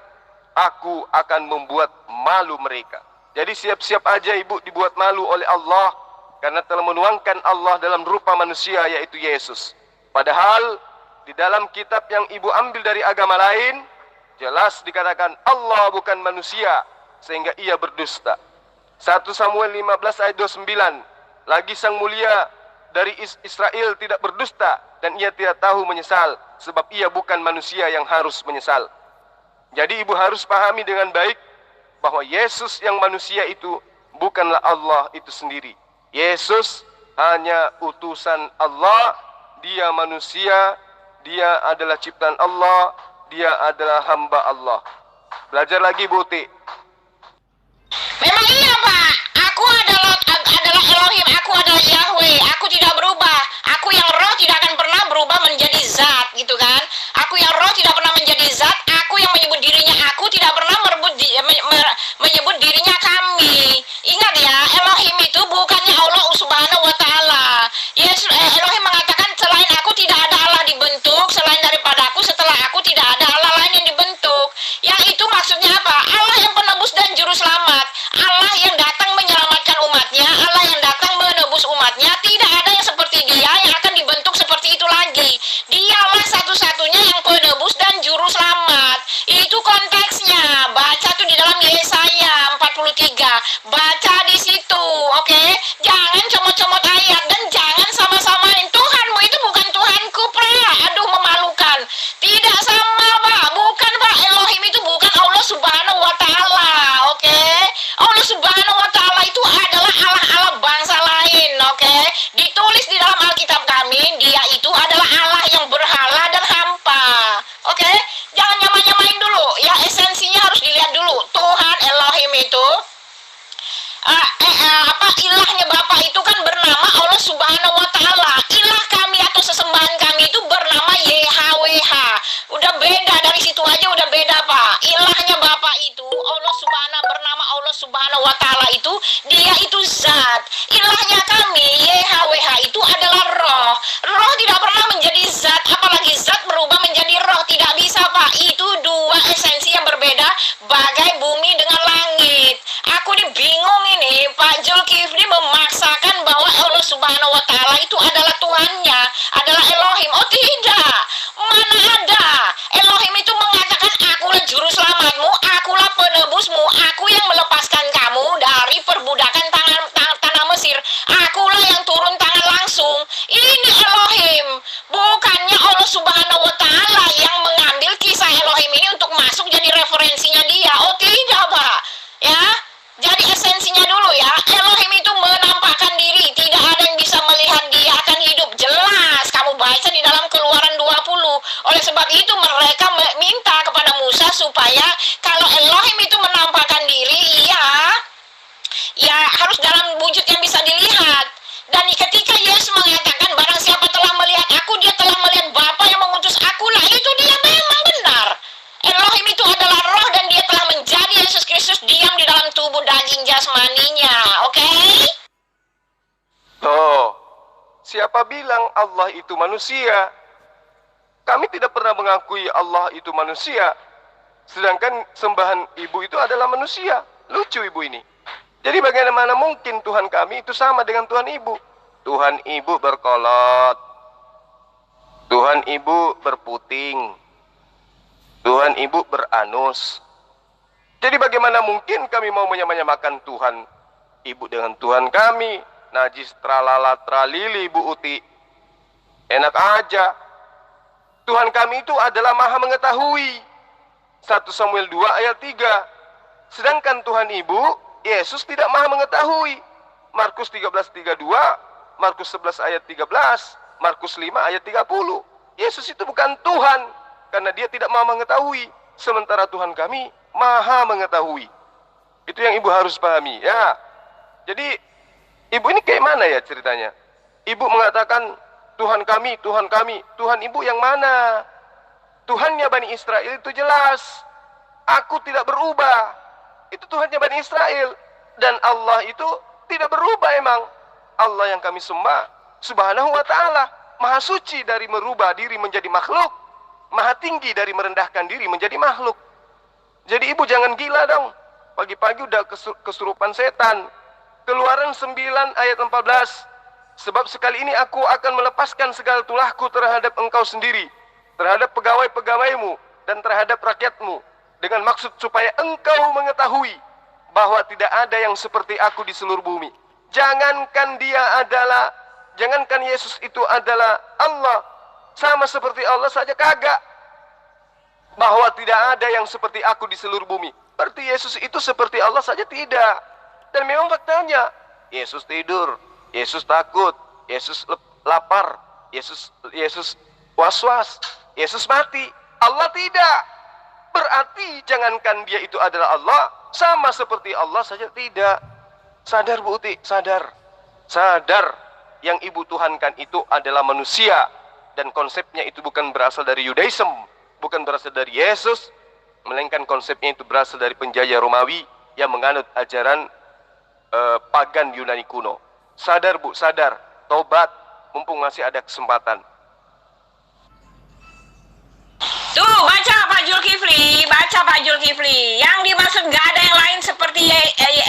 aku akan membuat malu mereka. Jadi siap-siap aja ibu dibuat malu oleh Allah karena telah menuangkan Allah dalam rupa manusia, yaitu Yesus. Padahal di dalam kitab yang ibu ambil dari agama lain jelas dikatakan Allah bukan manusia sehingga ia berdusta. 1 Samuel 15 ayat 29, lagi sang mulia dari Israel tidak berdusta dan ia tidak tahu menyesal sebab ia bukan manusia yang harus menyesal. Jadi ibu harus pahami dengan baik bahwa Yesus yang manusia itu bukanlah Allah itu sendiri. Yesus hanya utusan Allah, dia manusia, dia adalah ciptaan Allah, dia adalah hamba Allah. Belajar lagi Bu Ti. Memang iya Pak, aku adalah Elohim, aku adalah Yahweh, aku tidak berubah. Aku yang roh tidak akan pernah berubah menjadi zat, gitu kan. Aku yang roh tidak pernah menjadi zat, aku yang menyebut dirinya aku tidak pernah menyebut dirinya kami. Ingat ya, Elohim itu bukannya Allah Subhanahu wa Ta'ala. Yesus, Elohim mengatakan selain aku tidak ada Allah dibentuk, selain daripada aku, setelah aku tidak ada Allah lain yang dibentuk. Yang itu maksudnya apa? Allah yang penebus dan juru selamat, Allah yang datang menyelamatkan umatnya, Allah yang datang menebus umatnya. Tidak ada yang seperti dia yang akan dibentuk seperti itu lagi. Dialah satu-satunya yang penebus dan juru selamat. Itu konteksnya. Baca tuh di dalam Yesaya 43. Baca di situ, oke? Jangan comot-comot ayat dan jangan sama-samain. Tuhanmu itu bukan Tuhanku, aduh memalukan. Tidak sama Pak, bukan Pak. Elohim itu bukan Allah Subhanahu wa Ta'ala, oke? Allah Subhanahu wa Ta'ala itu adalah Allah-Allah bangsa lain, oke? Ditulis di dalam Alkitab kami, dia itu adalah Allah yang berhala dan hampa, oke? Jangan nyamain dulu, ya esensinya harus dilihat dulu. Tuhan Elohim itu ilahnya Bapak itu kan bernama Allah Subhanahu wa Ta'ala. Ilah kami atau sesembahan kami itu bernama YHWH. Udah beda, dari situ aja udah beda Pak. Ilahnya Bapak itu bernama Allah Subhanahu wa Ta'ala itu, dia itu zat. Ilahnya kami YHWH itu adalah roh. Roh tidak pernah menjadi zat, apalagi zat berubah menjadi roh. Tidak bisa Pak. Itu dua esensi yang berbeda, bagai bumi dengan langit. Aku bingung ini, Pak Zulkifli memaksakan bahwa Allah Subhanahu wa Ta'ala itu adalah Tuhannya, adalah Elohim. Oh tidak, mana ada. Elohim itu mengatakan akulah juru selamatmu, akulah penebusmu, aku yang melepaskan kamu dari perbudakan tanah Mesir, akulah yang turun tangan langsung. Ini Elohim, bukannya Allah Subhanahu wa Ta'ala yang mengambil kisah Elohim ini untuk masuk jadi referensinya dia. Oh tidak Pak, ya. Jadi esensinya dulu ya, Elohim itu menampakkan diri, tidak ada yang bisa melihat dia akan hidup, jelas siapa bilang Allah itu manusia? Kami tidak pernah mengakui Allah itu manusia, sedangkan sembahan ibu itu adalah manusia. Lucu ibu ini. Jadi bagaimana mungkin Tuhan kami itu sama dengan Tuhan ibu? Tuhan ibu berkolot, Tuhan ibu berputing, Tuhan ibu beranus. Jadi bagaimana mungkin kami mau menyamakan Tuhan ibu dengan Tuhan kami? Najis tralala tralili Bu Uti. Enak aja. Tuhan kami itu adalah maha mengetahui. 1 Samuel 2 ayat 3. Sedangkan Tuhan Ibu, Yesus tidak maha mengetahui. Markus 13:32, Markus 11 ayat 13, Markus 5 ayat 30. Yesus itu bukan Tuhan, karena dia tidak maha mengetahui. Sementara Tuhan kami maha mengetahui. Itu yang ibu harus pahami ya. Jadi ibu ini kayak mana ya ceritanya? Ibu mengatakan Tuhan kami, Tuhan kami. Tuhan ibu yang mana? Tuhannya Bani Israel itu jelas. Aku tidak berubah. Itu Tuhannya Bani Israel. Dan Allah itu tidak berubah emang. Allah yang kami sembah Subhanahu wa ta'ala, maha suci dari merubah diri menjadi makhluk, maha tinggi dari merendahkan diri menjadi makhluk. Jadi ibu jangan gila dong. Pagi-pagi udah kesurupan setan. Keluaran 9 ayat 14. Sebab sekali ini aku akan melepaskan segala tulahku terhadap engkau sendiri, terhadap pegawai-pegawaimu, dan terhadap rakyatmu, dengan maksud supaya engkau mengetahui bahwa tidak ada yang seperti aku di seluruh bumi. Jangankan Yesus itu adalah Allah, sama seperti Allah saja kagak. Bahwa tidak ada yang seperti aku di seluruh bumi. Berarti Yesus itu seperti Allah saja tidak. Dan memang faktanya, Yesus tidur, Yesus takut, Yesus lapar, Yesus was-was, Yesus mati. Allah tidak. Berarti jangankan dia itu adalah Allah, sama seperti Allah saja tidak. Sadar Bu Uti, sadar. Sadar, yang ibu tuhankan itu adalah manusia. Dan konsepnya itu bukan berasal dari Yudaism, bukan berasal dari Yesus, melainkan konsepnya itu berasal dari penjajah Romawi yang menganut ajaran pagan Yunani kuno. Sadar Bu, sadar. Tobat, mumpung masih ada kesempatan. Tuh, baca Pak Zulkifli, baca Pak Zulkifli. Yang dimaksud nggak ada yang lain seperti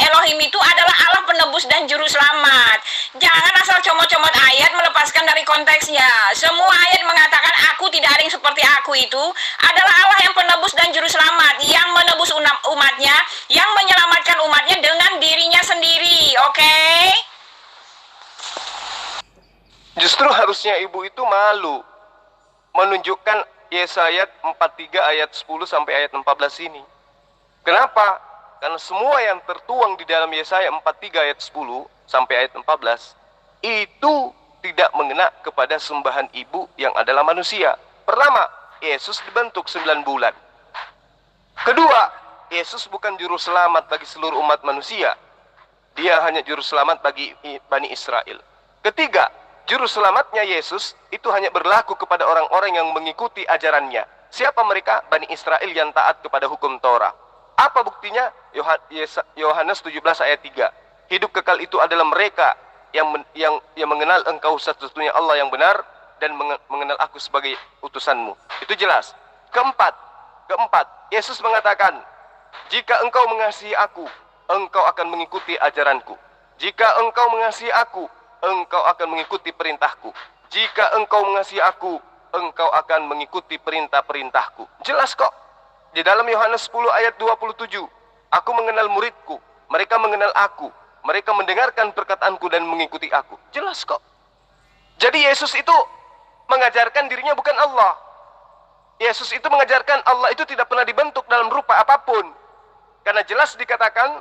Elohim itu adalah Allah penebus dan juru selamat. Jangan asal comot-comot ayat melepaskan dari konteksnya. Semua ayat mengatakan aku tidak ada yang seperti aku itu adalah Allah yang penebus dan juru selamat, yang menebus umatnya, yang menyelamatkan umatnya dengan dirinya sendiri. Oke? Justru harusnya ibu itu malu menunjukkan Yesaya 43 ayat 10 sampai ayat 14 ini. Kenapa? Karena semua yang tertuang di dalam Yesaya 43 ayat 10 sampai ayat 14 itu tidak mengena kepada sembahan ibu yang adalah manusia. Pertama, Yesus dibentuk 9 bulan. Kedua, Yesus bukan juru selamat bagi seluruh umat manusia. Dia hanya juru selamat bagi Bani Israel. Ketiga, juru selamatnya Yesus itu hanya berlaku kepada orang-orang yang mengikuti ajarannya. Siapa mereka? Bani Israel yang taat kepada hukum Torah. Apa buktinya? Yohanes 17 ayat 3. Hidup kekal itu adalah mereka yang mengenal engkau satu-satunya Allah yang benar dan mengenal aku sebagai utusanmu. Itu jelas. Keempat, Yesus mengatakan, jika engkau mengasihi aku, engkau akan mengikuti ajaranku. Jika engkau mengasihi aku, engkau akan mengikuti perintahku. Jika engkau mengasihi aku, engkau akan mengikuti perintah-perintahku. Jelas kok. Di dalam Yohanes 10 ayat 27, aku mengenal muridku, mereka mengenal aku, mereka mendengarkan perkataanku dan mengikuti aku. Jelas kok. Jadi Yesus itu mengajarkan dirinya bukan Allah. Yesus itu mengajarkan Allah itu tidak pernah dibentuk dalam rupa apapun. Karena jelas dikatakan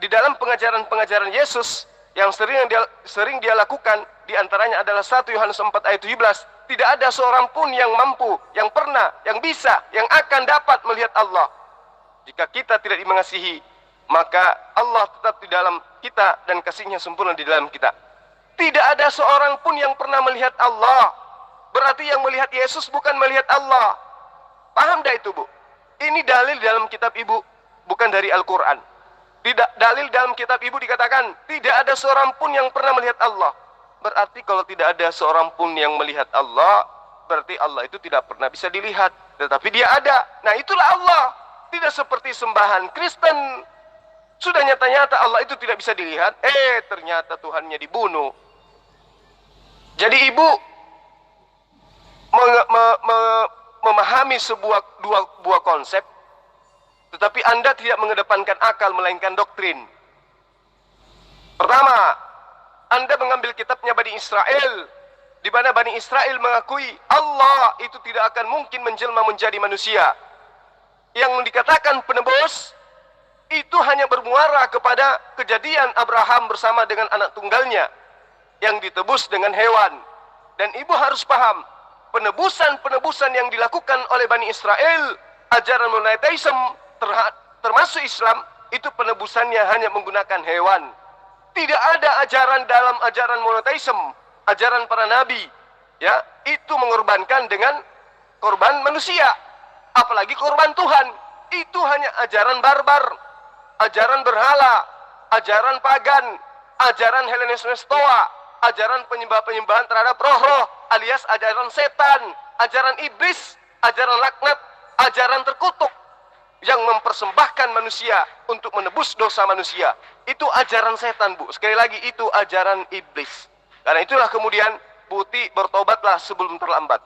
di dalam pengajaran-pengajaran Yesus yang sering dia lakukan, diantaranya adalah 1 Yohanes 4 ayat 17. Tidak ada seorang pun yang mampu, yang pernah, yang bisa, yang akan dapat melihat Allah. Jika kita tidak mengasihi, maka Allah tetap di dalam kita dan kasih-Nya sempurna di dalam kita. Tidak ada seorang pun yang pernah melihat Allah. Berarti yang melihat Yesus bukan melihat Allah. Paham dah itu, Bu? Ini dalil dalam kitab Ibu, bukan dari Al-Quran. Tidak, dalil dalam kitab Ibu dikatakan tidak ada seorang pun yang pernah melihat Allah. berarti kalau tidak ada seorang pun yang melihat Allah, berarti Allah itu tidak pernah bisa dilihat. Tetapi dia ada. Nah itulah Allah. Tidak seperti sembahan Kristen. Sudah nyata-nyata Allah itu tidak bisa dilihat. Ternyata Tuhannya dibunuh. Jadi ibu memahami dua konsep, tetapi Anda tidak mengedepankan akal melainkan doktrin. Pertama, Anda mengambil kitabnya Bani Israel, di mana Bani Israel mengakui Allah itu tidak akan mungkin menjelma menjadi manusia. Yang dikatakan penebus itu hanya bermuara kepada kejadian Abraham bersama dengan anak tunggalnya yang ditebus dengan hewan. Dan ibu harus paham, penebusan-penebusan yang dilakukan oleh Bani Israel, ajaran monoteisme termasuk Islam, itu penebusannya hanya menggunakan hewan. Tidak ada ajaran dalam ajaran monoteisme, ajaran para nabi, ya, itu mengorbankan dengan korban manusia, apalagi korban Tuhan. Itu hanya ajaran barbar, ajaran berhala, ajaran pagan, ajaran Helenisme Stoa, ajaran penyembah-penyembahan terhadap roh-roh alias ajaran setan, ajaran iblis, ajaran laknat, ajaran terkutuk yang mempersembahkan manusia untuk menebus dosa manusia. Itu ajaran setan, Bu. Sekali lagi, itu ajaran iblis. Karena itulah kemudian Buti bertobatlah sebelum terlambat.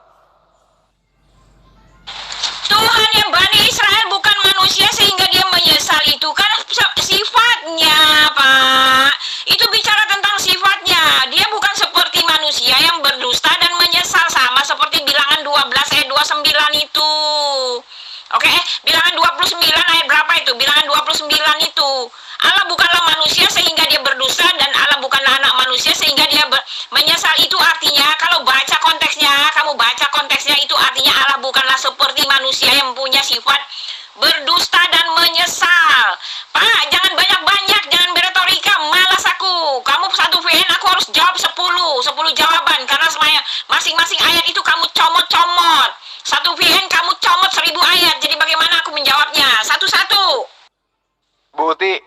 Tuhan yang Bani Israel bukan manusia sehingga dia menyesal, itu kan sifatnya, Pak. Itu bicara tentang sifatnya. Dia bukan seperti manusia yang berdusta dan menyesal, sama seperti bilangan 12 ayat 29 itu. Oke, bilangan 29 ayat berapa itu? Bilangan 29 itu. Allah bukanlah manusia sehingga dia berdosa, dan Allah bukanlah anak manusia sehingga dia menyesal. Itu artinya, kalau baca konteksnya, kamu baca konteksnya, itu artinya Allah bukanlah seperti manusia yang punya sifat berdusta dan menyesal. Pak, jangan banyak-banyak, jangan beretorika, malas aku. Kamu satu VN, aku harus jawab 10 jawaban, karena masing-masing ayat itu kamu comot-comot. Satu VN kamu comot 1000 ayat, jadi bagaimana aku menjawabnya? Satu-satu. Bu Uti,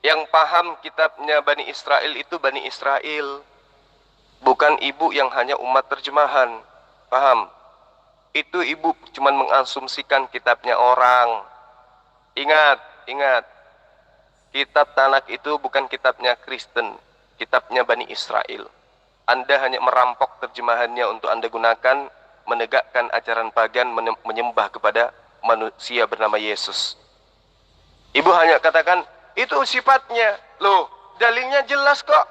yang paham kitabnya Bani Israel itu Bani Israel, bukan ibu yang hanya umat terjemahan. Paham? Itu ibu cuma mengasumsikan kitabnya orang. Ingat, kitab Tanak itu bukan kitabnya Kristen, kitabnya Bani Israel. Anda hanya merampok terjemahannya untuk Anda gunakan menegakkan ajaran pagan, menyembah kepada manusia bernama Yesus. Ibu hanya katakan, itu sifatnya. Loh, dalilnya jelas kok.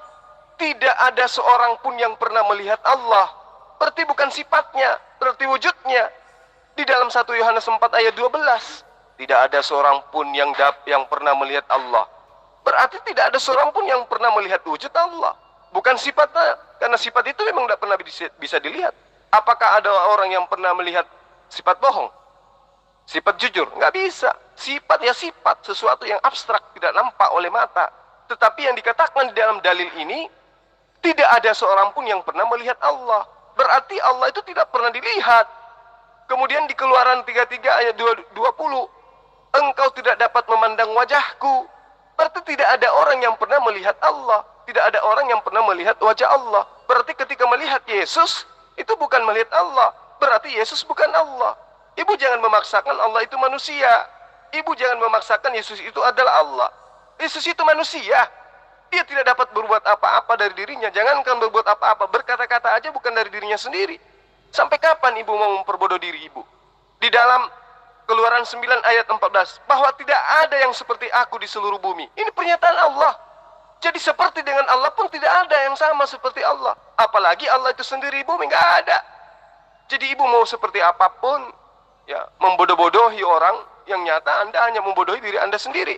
Tidak ada seorang pun yang pernah melihat Allah. Berarti bukan sifatnya, berarti wujudnya. Di dalam 1 Yohanes 4 ayat 12, tidak ada seorang pun yang pernah melihat Allah. Berarti tidak ada seorang pun yang pernah melihat wujud Allah. Bukan sifatnya, karena sifat itu memang tidak pernah bisa dilihat. Apakah ada orang yang pernah melihat sifat bohong? Sifat jujur? Nggak bisa. Sifat ya sifat, sesuatu yang abstrak, tidak nampak oleh mata. Tetapi yang dikatakan di dalam dalil ini, tidak ada seorang pun yang pernah melihat Allah. Berarti Allah itu tidak pernah dilihat. Kemudian di Keluaran 33 ayat 20, engkau tidak dapat memandang wajahku. Berarti tidak ada orang yang pernah melihat Allah. Tidak ada orang yang pernah melihat wajah Allah. Berarti ketika melihat Yesus, itu bukan melihat Allah. Berarti Yesus bukan Allah. Ibu jangan memaksakan Allah itu manusia. Ibu jangan memaksakan Yesus itu adalah Allah. Yesus itu manusia. Dia tidak dapat berbuat apa-apa dari dirinya. Jangankan berbuat apa-apa, berkata-kata aja bukan dari dirinya sendiri. Sampai kapan ibu mau memperbodoh diri ibu? Di dalam Keluaran 9 ayat 14, bahwa tidak ada yang seperti aku di seluruh bumi. Ini pernyataan Allah. Jadi seperti dengan Allah pun tidak ada yang sama seperti Allah. Apalagi Allah itu sendiri, bumi nggak ada. Jadi ibu mau seperti apapun, ya, membodoh-bodohi orang, yang nyata Anda hanya membodohi diri Anda sendiri.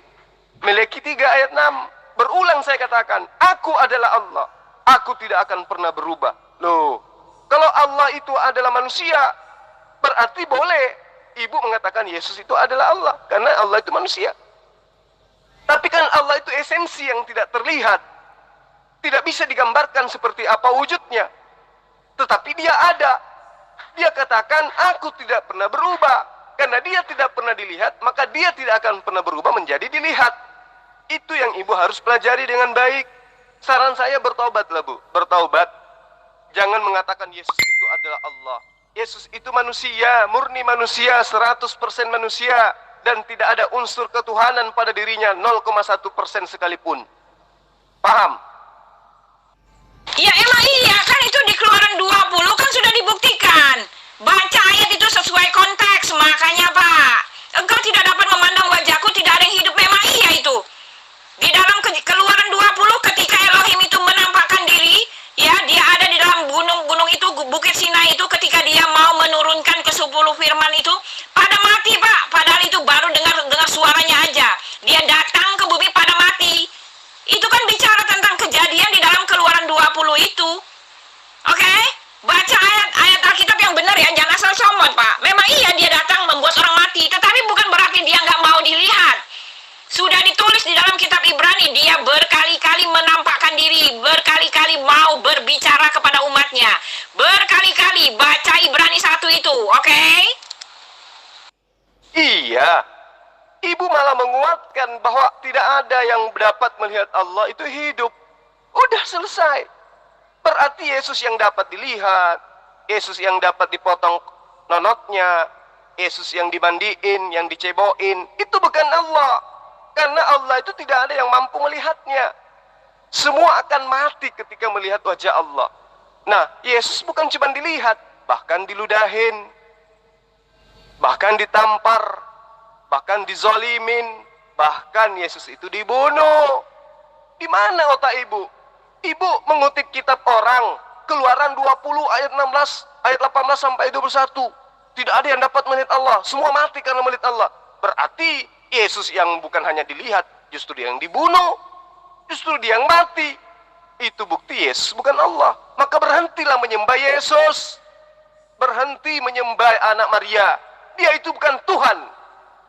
Meleki 3 ayat 6, berulang saya katakan, aku adalah Allah, aku tidak akan pernah berubah. Loh, kalau Allah itu adalah manusia, berarti boleh ibu mengatakan Yesus itu adalah Allah, karena Allah itu manusia. Tapi kan Allah itu esensi yang tidak terlihat, tidak bisa digambarkan seperti apa wujudnya. Tetapi dia ada. Dia katakan, aku tidak pernah berubah. Karena dia tidak pernah dilihat, maka dia tidak akan pernah berubah menjadi dilihat. Itu yang ibu harus pelajari dengan baik. Saran saya bertobatlah, Bu. Bertobat. mengatakan Yesus itu adalah Allah. Yesus itu manusia, murni manusia, 100% manusia, dan tidak ada unsur ketuhanan pada dirinya 0,1% sekalipun. Paham? Ya emang iya, kan itu di Keluaran 20 kan sudah dibuktikan. Baca ayat itu sesuai konteks, makanya Pak. Engkau tidak dapat memandang wajahku, tidak ada yang hidup, memang iya itu. Di dalam Keluaran 20 ketika Elohim itu menampakkan diri, ya dia ada di dalam gunung-gunung itu, Bukit Sinai itu, ketika dia mau menurunkan ke 10 firman itu, pada mati Pak. Padahal itu baru dengar suaranya aja. Dia datang ke bumi pada mati. Itu kan bicara tentang kejadian di dalam Keluaran 20 itu. Oke? Baca ayat Alkitab yang benar ya, jangan asal somot Pak. Memang iya dia datang membuat orang mati, tetapi bukan berarti dia nggak mau dilihat. Sudah ditulis di dalam kitab Ibrani, dia berkali-kali menampakkan diri, berkali-kali mau berbicara kepada umatnya. Berkali-kali, baca Ibrani 1 itu, oke? Iya. Ibu malah menguatkan bahwa tidak ada yang dapat melihat Allah itu hidup. Udah selesai. Berarti Yesus yang dapat dilihat, Yesus yang dapat dipotong nonotnya, Yesus yang dimandiin, yang diceboin, itu bukan Allah. Karena Allah itu tidak ada yang mampu melihatnya. Semua akan mati ketika melihat wajah Allah. Nah, Yesus bukan cuma dilihat, bahkan diludahin, bahkan ditampar, bahkan dizolimin, bahkan Yesus itu dibunuh. Di mana otak ibu? Ibu mengutip kitab orang, Keluaran 20 ayat 16, ayat 18 sampai 21. Tidak ada yang dapat melihat Allah, semua mati karena melihat Allah. Berarti Yesus yang bukan hanya dilihat, justru dia yang dibunuh, justru dia yang mati. Itu bukti Yesus bukan Allah. Maka berhentilah menyembah Yesus. Berhenti menyembah anak Maria. Dia itu bukan Tuhan.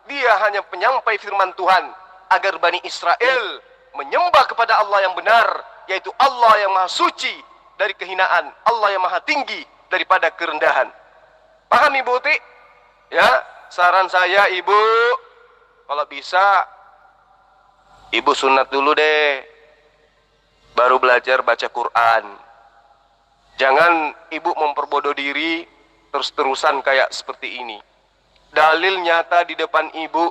Dia hanya penyampai firman Tuhan agar Bani Israel menyembah kepada Allah yang benar, yaitu Allah yang maha suci dari kehinaan, Allah yang maha tinggi daripada kerendahan. Paham Ibu Uti? Ya, saran saya Ibu, kalau bisa Ibu sunat dulu deh, baru belajar baca Quran. Jangan Ibu memperbodoh diri terus-terusan kayak seperti ini. Dalil nyata di depan Ibu,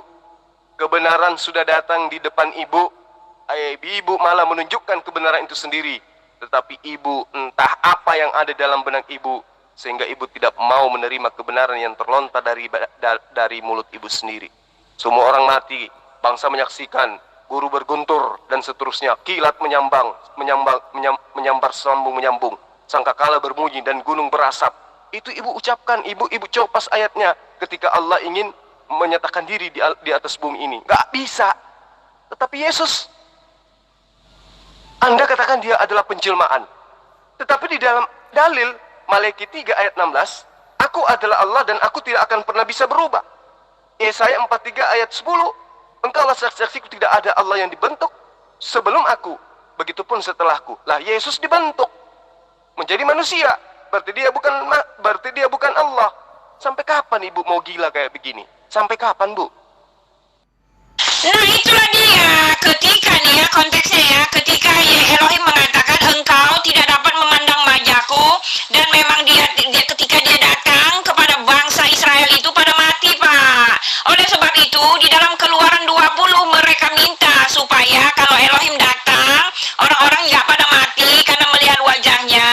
kebenaran sudah datang di depan Ibu. Ibu malah menunjukkan kebenaran itu sendiri. Tetapi Ibu entah apa yang ada dalam benak Ibu, sehingga Ibu tidak mau menerima kebenaran yang terlontar dari mulut Ibu sendiri. Semua orang mati, bangsa menyaksikan, guru berguntur, dan seterusnya. Kilat menyambar sambung menyambung. Sangkakala berbunyi dan gunung berasap. Itu Ibu ucapkan, Ibu copas ayatnya ketika Allah ingin menyatakan diri di atas bumi ini. Gak bisa. Tetapi Yesus, Anda katakan dia adalah penjelmaan. Tetapi di dalam dalil Maleakhi 3 ayat 16, aku adalah Allah dan aku tidak akan pernah bisa berubah. Yesaya 43 ayat 10, engkaulah saksiku, tidak ada Allah yang dibentuk sebelum aku, begitupun setelahku. Lah Yesus dibentuk menjadi manusia, berarti dia bukan Allah. Sampai kapan Ibu mau gila kayak begini? Sampai kapan Bu? Nah itulah dia, ketika nih ya konteksnya ya, ketika Elohim mengatakan engkau tidak dapat memandang wajahku, dan memang dia ketika dia datang kepada bangsa Israel itu pada mati Pak. Oleh sebab itu di dalam Keluaran 20 mereka minta supaya kalau Elohim datang, orang-orang nggak pada mati karena melihat wajahnya.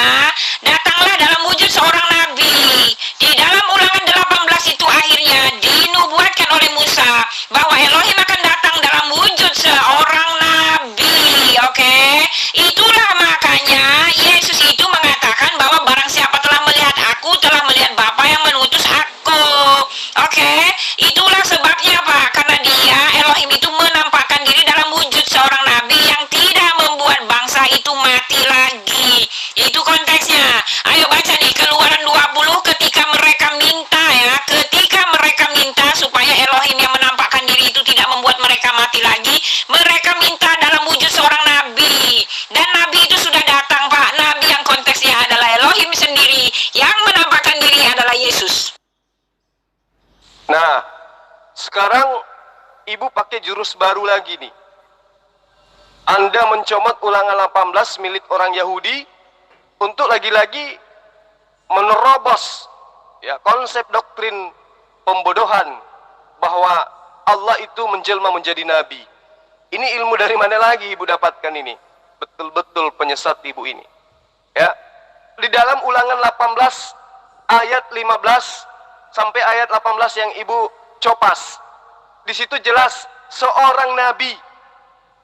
Datanglah dalam wujud seorang nabi. Di dalam Ulangan 18 itu akhirnya dinubuatkan oleh Musa bahwa Elohim akan datang dalam wujud seorang nabi. Oke? Itulah makanya Yesus itu mengatakan bahwa barang siapa telah melihat aku, telah melihat Bapa yang mengutus aku. Oke? Itulah sebabnya Pak, karena dia Elohim itu menampakkan diri dalam wujud seorang nabi yang tidak membuat bangsa itu mati lagi. Itu konteksnya. Ayo baca nih Keluaran 20 ketika mereka minta ya, ketika mereka minta supaya Elohim yang menampakkan diri itu tidak membuat mereka mati lagi, mereka minta dalam wujud seorang nabi. Dan nabi itu sudah datang Pak. Nabi yang konteksnya adalah Elohim sendiri, yang menampakkan diri adalah Yesus. Nah, sekarang Ibu pakai jurus baru lagi nih. Anda mencomot Ulangan 18 milik orang Yahudi untuk lagi-lagi menerobos ya konsep doktrin pembodohan bahwa Allah itu menjelma menjadi nabi. Ini ilmu dari mana lagi ibu dapatkan ini? Betul-betul penyesat ibu ini. Ya. Di dalam Ulangan 18 ayat 15 sampai ayat 18 yang ibu copas. Di situ jelas seorang nabi.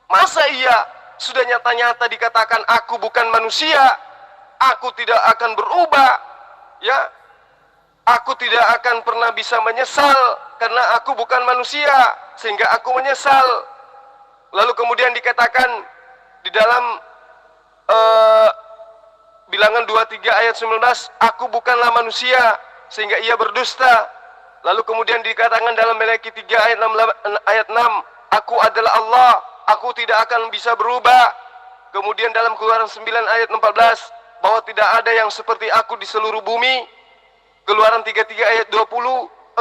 Masa iya sudah nyata-nyata dikatakan aku bukan manusia, aku tidak akan berubah, ya. Aku tidak akan pernah bisa menyesal karena aku bukan manusia sehingga aku menyesal. Lalu kemudian dikatakan di dalam Bilangan 23 ayat 19, aku bukanlah manusia sehingga ia berdusta. Lalu kemudian dikatakan dalam Meleakhi 3 ayat 6, aku adalah Allah, aku tidak akan bisa berubah. Kemudian dalam Keluaran 9 ayat 14, bahwa tidak ada yang seperti aku di seluruh bumi. Keluaran 33 ayat 20,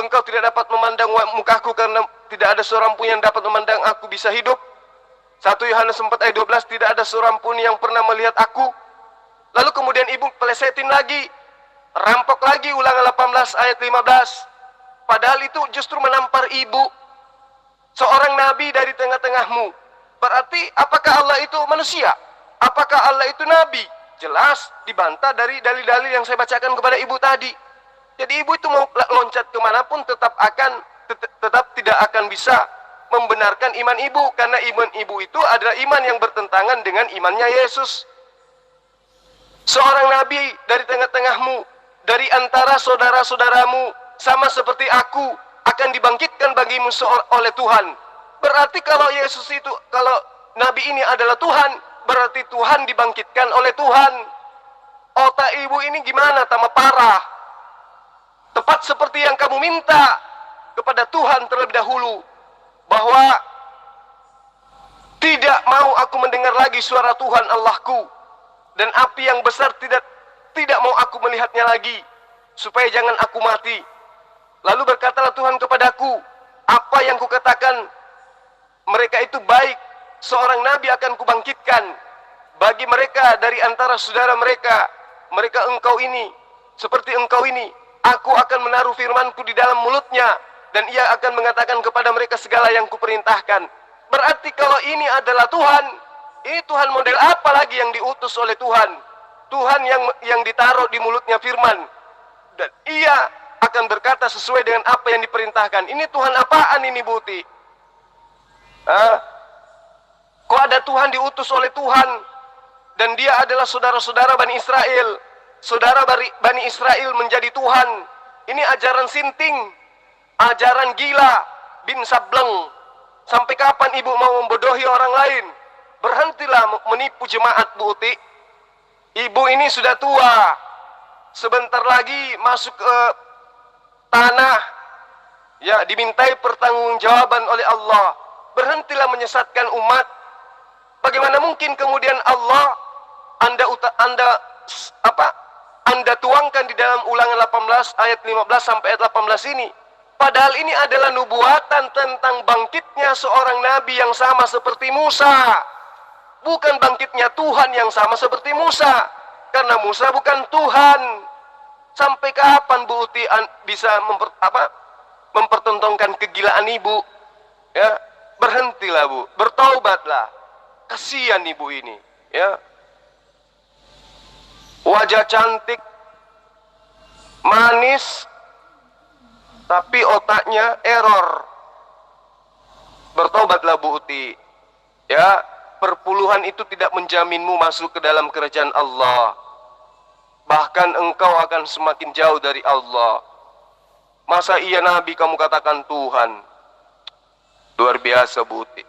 engkau tidak dapat memandang mukaku karena tidak ada seorang pun yang dapat memandang aku bisa hidup. 1 Yohanes 4 ayat 12, tidak ada seorang pun yang pernah melihat aku. Lalu kemudian ibu pelesetin lagi, rampok lagi Ulangan 18 ayat 15. Padahal itu justru menampar ibu, seorang nabi dari tengah-tengahmu. Berarti apakah Allah itu manusia? Apakah Allah itu nabi? Jelas dibantah dari dalil-dalil yang saya bacakan kepada ibu tadi. Jadi ibu itu mau loncat kemanapun tetap tidak akan bisa membenarkan iman ibu, karena iman ibu itu adalah iman yang bertentangan dengan imannya Yesus. Seorang nabi dari tengah-tengahmu, dari antara saudara-saudaramu, sama seperti aku, akan dibangkitkan bagimu oleh Tuhan. Berarti kalau Yesus itu, kalau nabi ini adalah Tuhan, berarti Tuhan dibangkitkan oleh Tuhan. Otak ibu ini gimana? Tambah parah. Tepat seperti yang kamu minta kepada Tuhan terlebih dahulu, bahwa tidak mau aku mendengar lagi suara Tuhan Allahku, dan api yang besar tidak mau aku melihatnya lagi, supaya jangan aku mati. Lalu berkatalah Tuhan kepadaku, apa yang kukatakan mereka itu baik, seorang nabi akan kubangkitkan bagi mereka dari antara saudara mereka. Mereka engkau ini, seperti engkau ini, aku akan menaruh firmanku di dalam mulutnya, dan ia akan mengatakan kepada mereka segala yang kuperintahkan. Berarti kalau ini adalah Tuhan, ini Tuhan model apa lagi yang diutus oleh Tuhan? Tuhan yang ditaruh di mulutnya firman, dan ia akan berkata sesuai dengan apa yang diperintahkan. Ini Tuhan apaan ini, Buti? Kok ada Tuhan diutus oleh Tuhan, dan dia adalah saudara-saudara Bani Israel. Saudara Bani Israel menjadi Tuhan. Ini ajaran sinting, ajaran gila, bin sableng. Sampai kapan ibu mau membodohi orang lain? Berhentilah menipu jemaat, Bu Uti. Ibu ini sudah tua, sebentar lagi masuk ke tanah, ya, dimintai pertanggungjawaban oleh Allah. Berhentilah menyesatkan umat. Bagaimana mungkin kemudian Anda tuangkan di dalam Ulangan 18 ayat 15 sampai ayat 18 ini. Padahal ini adalah nubuatan tentang bangkitnya seorang nabi yang sama seperti Musa. Bukan bangkitnya Tuhan yang sama seperti Musa. Karena Musa bukan Tuhan. Sampai kapan Bu Uti bisa mempertontonkan kegilaan ibu? Ya, berhentilah Bu, bertaubatlah. Kasihan ibu ini, ya. Wajah cantik, manis, tapi otaknya error. Bertobatlah Bu Uti, ya. Perpuluhan itu tidak menjaminmu masuk ke dalam kerajaan Allah. Bahkan engkau akan semakin jauh dari Allah. Masa iya Nabi kamu katakan Tuhan? Luar biasa, Bu Uti.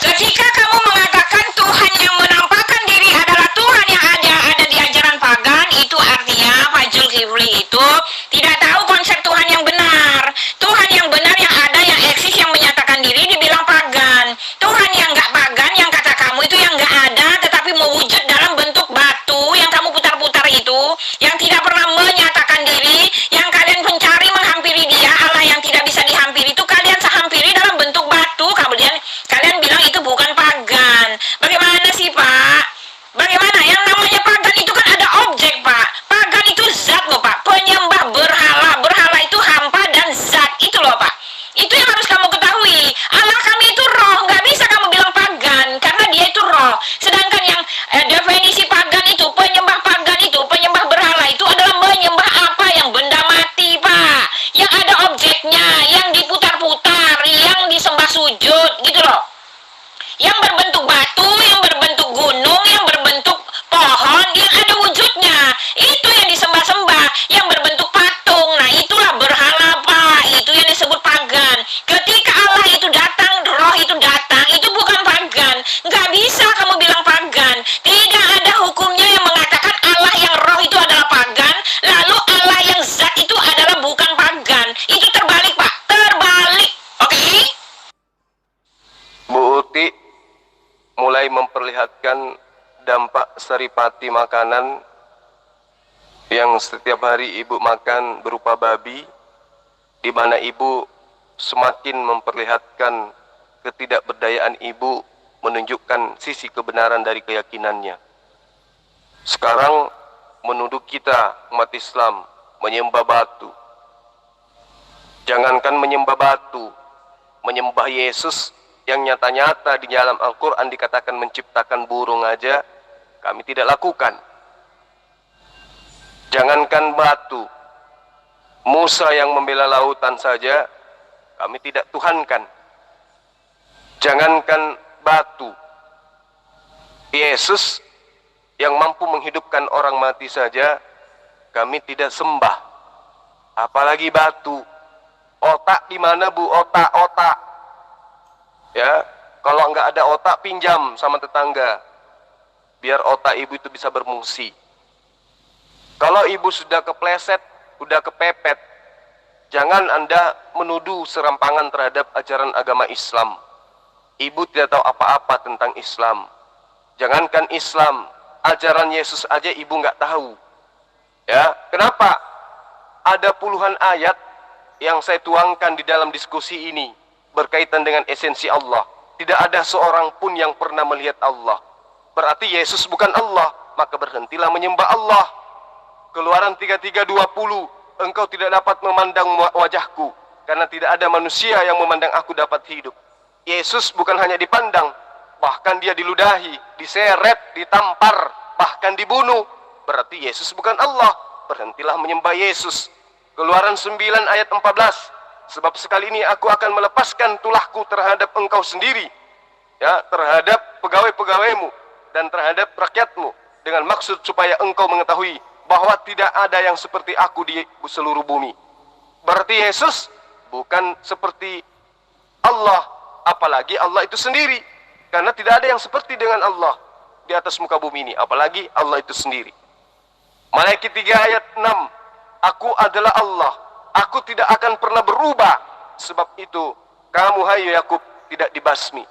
Ketika kamu mengatakan Tuhan yang menampakkan diri adalah Tuhan yang ada di ajaran pagan, itu artinya Fajrul Kifli itu tidak tahu konsep Tuhan yang benar. Tuhan yang benar yang ada, yang eksis, yang menyatakan diri dibilang pagan. Tuhan yang nggak pagan, yang kata kamu itu yang nggak ada, tetapi mewujud dalam bentuk batu yang kamu putar-putar itu, yang tidak pernah menyatakan diri, yang kalian mencari menghampiri dia, Allah yang tidak bisa dihampiri itu kalian sehampiri dalam bentuk batu. Kemudian kalian bilang itu bukan pagan. Bagaimana sih Pak? Saripati makanan yang setiap hari ibu makan berupa babi, di mana ibu semakin memperlihatkan ketidakberdayaan ibu, menunjukkan sisi kebenaran dari keyakinannya. Sekarang menuduh kita umat Islam menyembah batu. Jangankan menyembah batu, menyembah Yesus yang nyata-nyata di dalam Al-Quran dikatakan menciptakan burung aja kami tidak lakukan. Jangankan batu, Musa yang membela lautan saja kami tidak tuhankan. Jangankan batu, Yesus yang mampu menghidupkan orang mati saja kami tidak sembah, apalagi batu. Otak di mana bu? Otak. Ya, kalau nggak ada otak pinjam sama tetangga, biar otak ibu itu bisa berfungsi. Kalau ibu sudah kepleset, sudah kepepet, jangan Anda menuduh serampangan terhadap ajaran agama Islam. Ibu tidak tahu apa-apa tentang Islam. Jangankan Islam, ajaran Yesus aja ibu nggak tahu. Ya, kenapa? Ada puluhan ayat yang saya tuangkan di dalam diskusi ini berkaitan dengan esensi Allah. Tidak ada seorang pun yang pernah melihat Allah. Berarti Yesus bukan Allah, maka berhentilah menyembah Allah. Keluaran 33:20, engkau tidak dapat memandang wajahku, karena tidak ada manusia yang memandang aku dapat hidup. Yesus bukan hanya dipandang, bahkan dia diludahi, diseret, ditampar, bahkan dibunuh. Berarti Yesus bukan Allah, berhentilah menyembah Yesus. Keluaran 9 ayat 14, sebab sekali ini aku akan melepaskan tulahku terhadap engkau sendiri, ya, terhadap pegawai-pegawaimu dan terhadap rakyatmu, dengan maksud supaya engkau mengetahui bahwa tidak ada yang seperti aku di seluruh bumi. Berarti Yesus bukan seperti Allah, apalagi Allah itu sendiri, karena tidak ada yang seperti dengan Allah di atas muka bumi ini, apalagi Allah itu sendiri. Malaikat 3 ayat 6, aku adalah Allah, aku tidak akan pernah berubah, sebab itu kamu hai Yakub tidak dibasmi.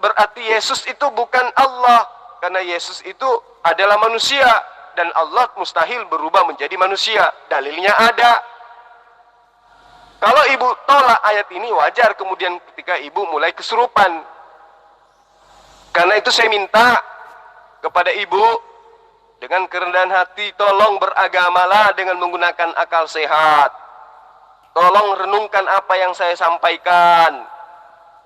Berarti Yesus itu bukan Allah, karena Yesus itu adalah manusia, dan Allah mustahil berubah menjadi manusia. Dalilnya ada. Kalau ibu tolak ayat ini, wajar kemudian ketika ibu mulai kesurupan. Karena itu saya minta kepada ibu, dengan kerendahan hati, tolong beragamalah dengan menggunakan akal sehat. Tolong renungkan apa yang saya sampaikan.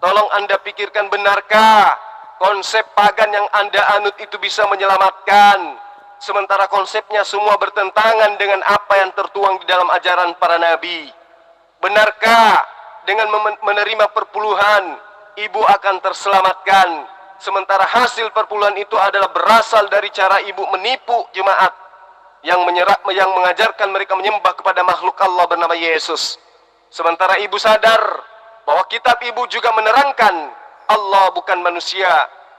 Tolong Anda pikirkan, benarkah konsep pagan yang Anda anut itu bisa menyelamatkan, sementara konsepnya semua bertentangan dengan apa yang tertuang di dalam ajaran para nabi? Benarkah dengan menerima perpuluhan ibu akan terselamatkan, sementara hasil perpuluhan itu adalah berasal dari cara ibu menipu jemaat yang mengajarkan mereka menyembah kepada makhluk Allah bernama Yesus? Sementara ibu sadar bahwa kitab ibu juga menerangkan Allah bukan manusia,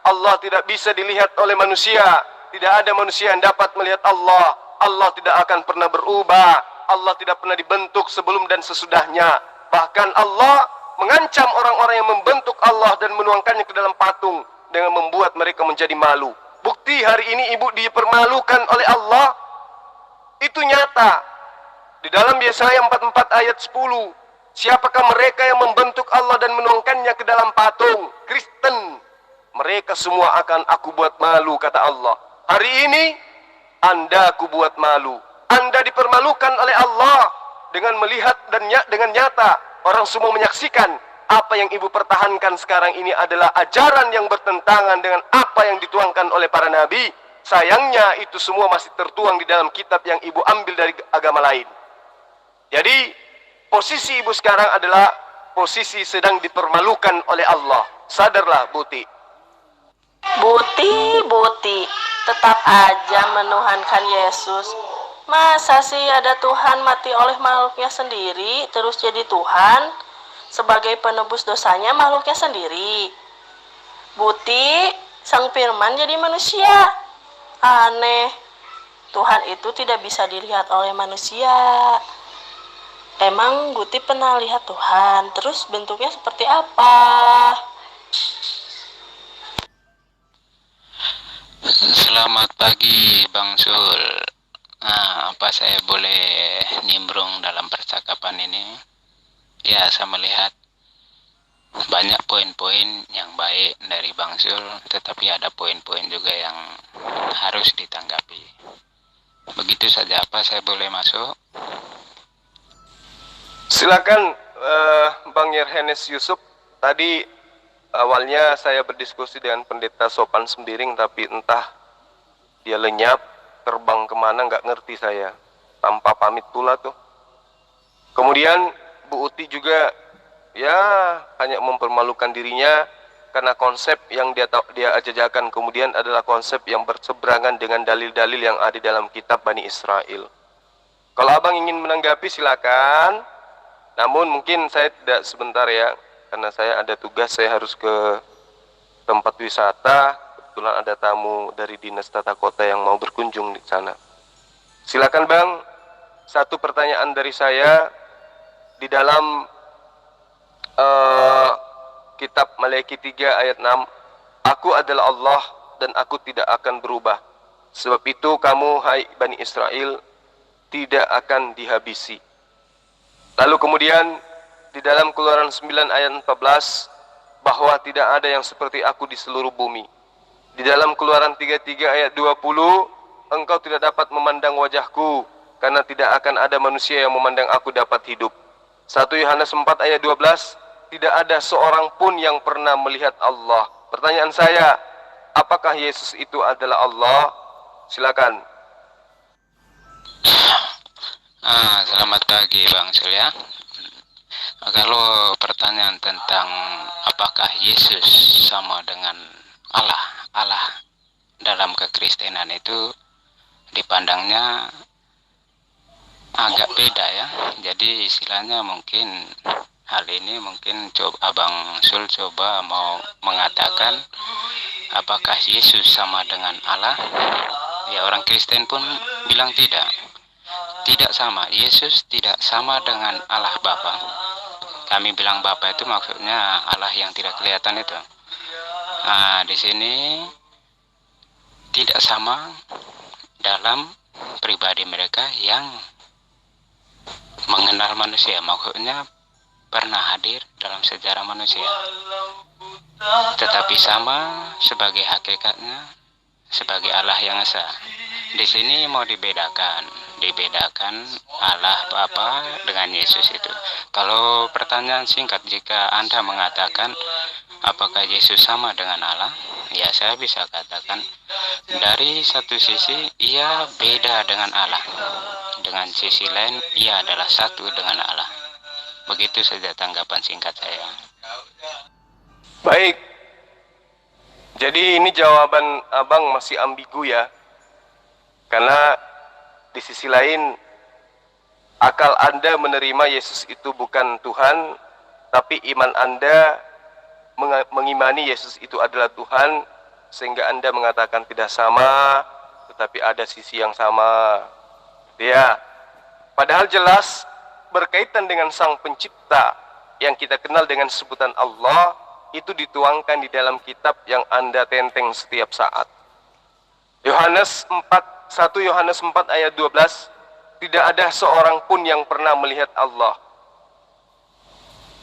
Allah tidak bisa dilihat oleh manusia, tidak ada manusia yang dapat melihat Allah, Allah tidak akan pernah berubah, Allah tidak pernah dibentuk sebelum dan sesudahnya. Bahkan Allah mengancam orang-orang yang membentuk Allah dan menuangkannya ke dalam patung dengan membuat mereka menjadi malu. Bukti hari ini ibu dipermalukan oleh Allah itu nyata. Di dalam Yesaya 44 ayat 10, siapakah mereka yang membentuk Allah dan menuangkannya ke dalam patung? Kristen. Mereka semua akan aku buat malu, kata Allah. Hari ini Anda aku buat malu. Anda dipermalukan oleh Allah dengan melihat dan dengan nyata orang semua menyaksikan apa yang ibu pertahankan sekarang ini adalah ajaran yang bertentangan dengan apa yang dituangkan oleh para nabi. Sayangnya itu semua masih tertuang di dalam kitab yang ibu ambil dari agama lain. Jadi posisi ibu sekarang adalah posisi sedang dipermalukan oleh Allah. Sadarlah Buti. Buti, tetap aja menuhankan Yesus. Masa sih ada Tuhan mati oleh makhluknya sendiri terus jadi Tuhan sebagai penebus dosanya makhluknya sendiri? Buti, sang firman jadi manusia. Aneh, Tuhan itu tidak bisa dilihat oleh manusia. Emang Buti pernah lihat Tuhan, terus bentuknya seperti apa? Selamat pagi Bang Sul. Apa saya boleh nimbrung dalam percakapan ini? Ya, saya melihat banyak poin-poin yang baik dari Bang Sul, tetapi ada poin-poin juga yang harus ditanggapi. Begitu saja, apa saya boleh masuk? Silakan Bang Yerhenes Yusuf. Tadi awalnya saya berdiskusi dengan Pendeta Sopan Sembiring, tapi entah dia lenyap, terbang kemana nggak ngerti saya. Tanpa pamit pula tuh. Kemudian Bu Uti juga ya hanya mempermalukan dirinya karena konsep yang dia ajajakan kemudian adalah konsep yang berseberangan dengan dalil-dalil yang ada dalam kitab Bani Israel. Kalau abang ingin menanggapi silakan. Namun mungkin saya tidak sebentar ya, karena saya ada tugas, saya harus ke tempat wisata. Kebetulan ada tamu dari Dinas Tata Kota yang mau berkunjung di sana. Silakan Bang, satu pertanyaan dari saya. Di dalam kitab Maleakhi 3 ayat 6, Aku adalah Allah dan aku tidak akan berubah. Sebab itu kamu, hai Bani Israel, tidak akan dihabisi. Lalu kemudian di dalam Keluaran 9 ayat 14, bahwa tidak ada yang seperti aku di seluruh bumi. Di dalam Keluaran 33 ayat 20, engkau tidak dapat memandang wajahku, karena tidak akan ada manusia yang memandang aku dapat hidup. 1 Yohanes 4 ayat 12, tidak ada seorang pun yang pernah melihat Allah. Pertanyaan saya, apakah Yesus itu adalah Allah? Silakan. Selamat pagi Bang Sul ya. Kalau pertanyaan tentang apakah Yesus sama dengan Allah dalam kekristenan itu dipandangnya agak beda ya. Jadi istilahnya mungkin hal ini mungkin Abang Sul coba mau mengatakan apakah Yesus sama dengan Allah? Ya, orang Kristen pun bilang tidak. Tidak sama. Yesus tidak sama dengan Allah Bapa. Kami bilang Bapa itu maksudnya Allah yang tidak kelihatan itu. Di sini tidak sama dalam pribadi mereka yang mengenal manusia. Maksudnya pernah hadir dalam sejarah manusia. Tetapi sama sebagai hakikatnya sebagai Allah yang esa. Di sini mau dibedakan Allah Bapa dengan Yesus itu. Kalau pertanyaan singkat, jika Anda mengatakan apakah Yesus sama dengan Allah, ya saya bisa katakan dari satu sisi ia beda dengan Allah, dengan sisi lain ia adalah satu dengan Allah. Begitu saja tanggapan singkat saya. Baik. Jadi ini jawaban abang masih ambigu ya. Karena di sisi lain akal Anda menerima Yesus itu bukan Tuhan, tapi iman Anda mengimani Yesus itu adalah Tuhan, sehingga Anda mengatakan tidak sama, tetapi ada sisi yang sama. Ya. Padahal jelas berkaitan dengan Sang Pencipta yang kita kenal dengan sebutan Allah, itu dituangkan di dalam kitab yang Anda tenteng setiap saat. 1 Yohanes 4 ayat 12, tidak ada seorang pun yang pernah melihat Allah.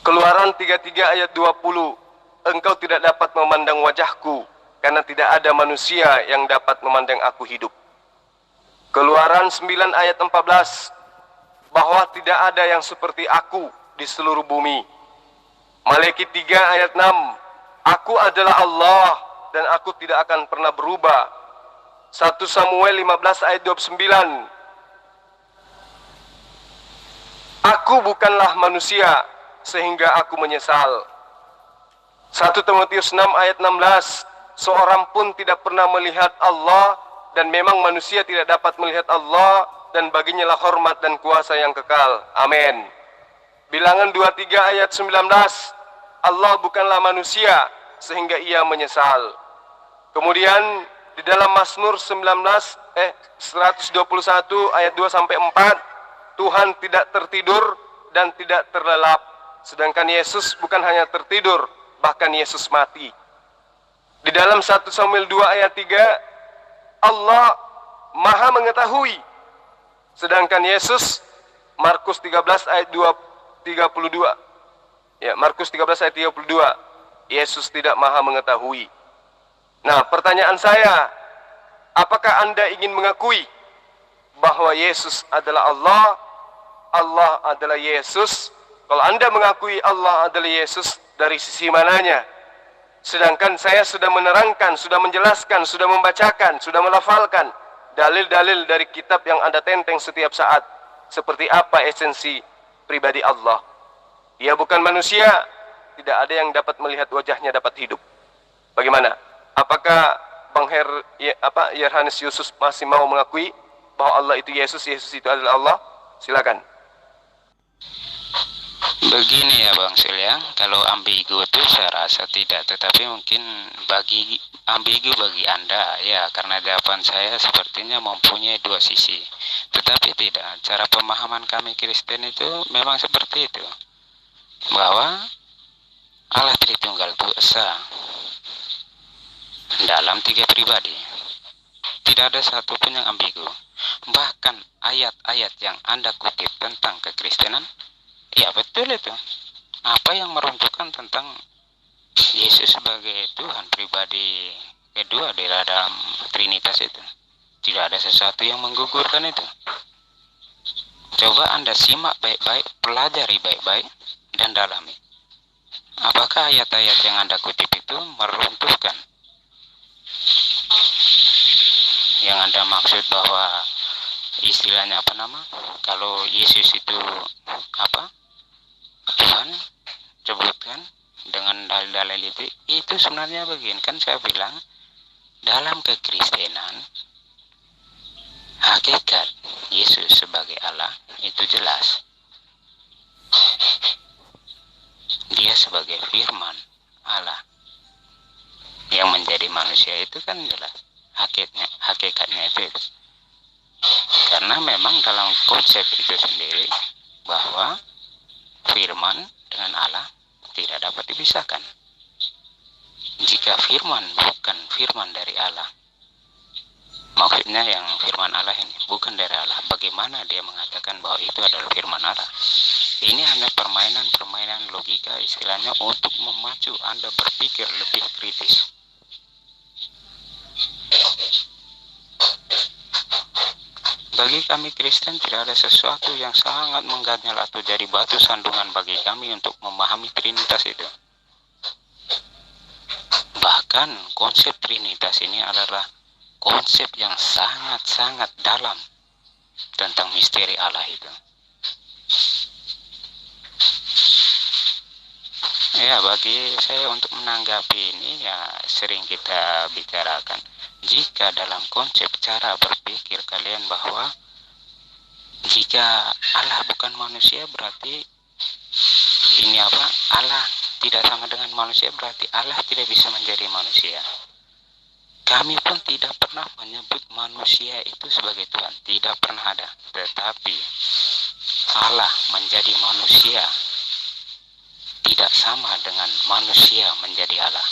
Keluaran 33 ayat 20, engkau tidak dapat memandang wajahku, karena tidak ada manusia yang dapat memandang aku hidup. Keluaran 9 ayat 14, bahwa tidak ada yang seperti aku di seluruh bumi. Maleakhi 3 ayat 6, aku adalah Allah dan aku tidak akan pernah berubah. 1 Samuel 15 ayat 29, aku bukanlah manusia sehingga aku menyesal. 1 Timotius 6 ayat 16, seorang pun tidak pernah melihat Allah, dan memang manusia tidak dapat melihat Allah, dan baginya lah hormat dan kuasa yang kekal. Amin. Bilangan 23 ayat 19, Allah bukanlah manusia sehingga ia menyesal. Kemudian di dalam Mazmur 121 ayat 2 sampai 4, Tuhan tidak tertidur dan tidak terlelap. Sedangkan Yesus bukan hanya tertidur, bahkan Yesus mati. Di dalam 1 Samuel 2 ayat 3, Allah Maha mengetahui. Sedangkan Yesus, Markus 13 ayat 32. Ya, Markus 13 ayat 32. Yesus tidak Maha mengetahui. Nah, pertanyaan saya, apakah Anda ingin mengakui bahwa Yesus adalah Allah, Allah adalah Yesus? Kalau Anda mengakui Allah adalah Yesus, dari sisi mananya? Sedangkan saya sudah menerangkan, sudah menjelaskan, sudah membacakan, sudah melafalkan dalil-dalil dari kitab yang Anda tenteng setiap saat. Seperti apa esensi pribadi Allah. Dia bukan manusia, tidak ada yang dapat melihat wajahnya dapat hidup. Bagaimana? Apakah Bang Yerhanes Yusuf masih mau mengakui bahwa Allah itu Yesus, Yesus itu adalah Allah? Silakan. Begini ya Bang Sulyang, kalau ambigu itu saya rasa tidak, tetapi mungkin ambigu bagi Anda, ya, karena jawaban saya sepertinya mempunyai dua sisi. Tetapi tidak, cara pemahaman kami Kristen itu memang seperti itu, bahwa Allah Tritunggal itu esa dalam tiga pribadi. Tidak ada satupun yang ambigu. Bahkan ayat-ayat yang Anda kutip tentang kekristenan, ya betul itu. Apa yang meruntuhkan tentang Yesus sebagai Tuhan pribadi kedua di dalam Trinitas itu. Tidak ada sesuatu yang menggugurkan itu. Coba Anda simak baik-baik, pelajari baik-baik, dan dalami. Apakah ayat-ayat yang Anda kutip itu meruntuhkan? Yang Anda maksud bahwa istilahnya kalau Yesus itu Tuhan sebutkan dengan dalil-dalil itu sebenarnya begini, kan saya bilang dalam kekristenan hakikat Yesus sebagai Allah itu jelas. Dia sebagai firman Allah yang menjadi manusia itu kan jelas. Hakikatnya itu. Karena memang dalam konsep itu sendiri bahwa firman dengan Allah tidak dapat dipisahkan. Jika firman bukan firman dari Allah, maksudnya yang firman Allah ini bukan dari Allah, bagaimana dia mengatakan bahwa itu adalah firman Allah? Ini hanya permainan logika istilahnya untuk memacu Anda berpikir lebih kritis. Bagi kami Kristen tidak ada sesuatu yang sangat mengganjal atau jadi batu sandungan bagi kami untuk memahami Trinitas itu. Bahkan konsep Trinitas ini adalah konsep yang sangat-sangat dalam tentang misteri Allah itu. Ya, bagi saya untuk menanggapi ini ya sering kita bicarakan. Jika dalam konsep cara berpikir kalian bahwa jika Allah bukan manusia berarti Allah tidak sama dengan manusia, berarti Allah tidak bisa menjadi manusia. Kami pun tidak pernah menyebut manusia itu sebagai Tuhan, tidak pernah ada. Tetapi Allah menjadi manusia tidak sama dengan manusia menjadi Allah.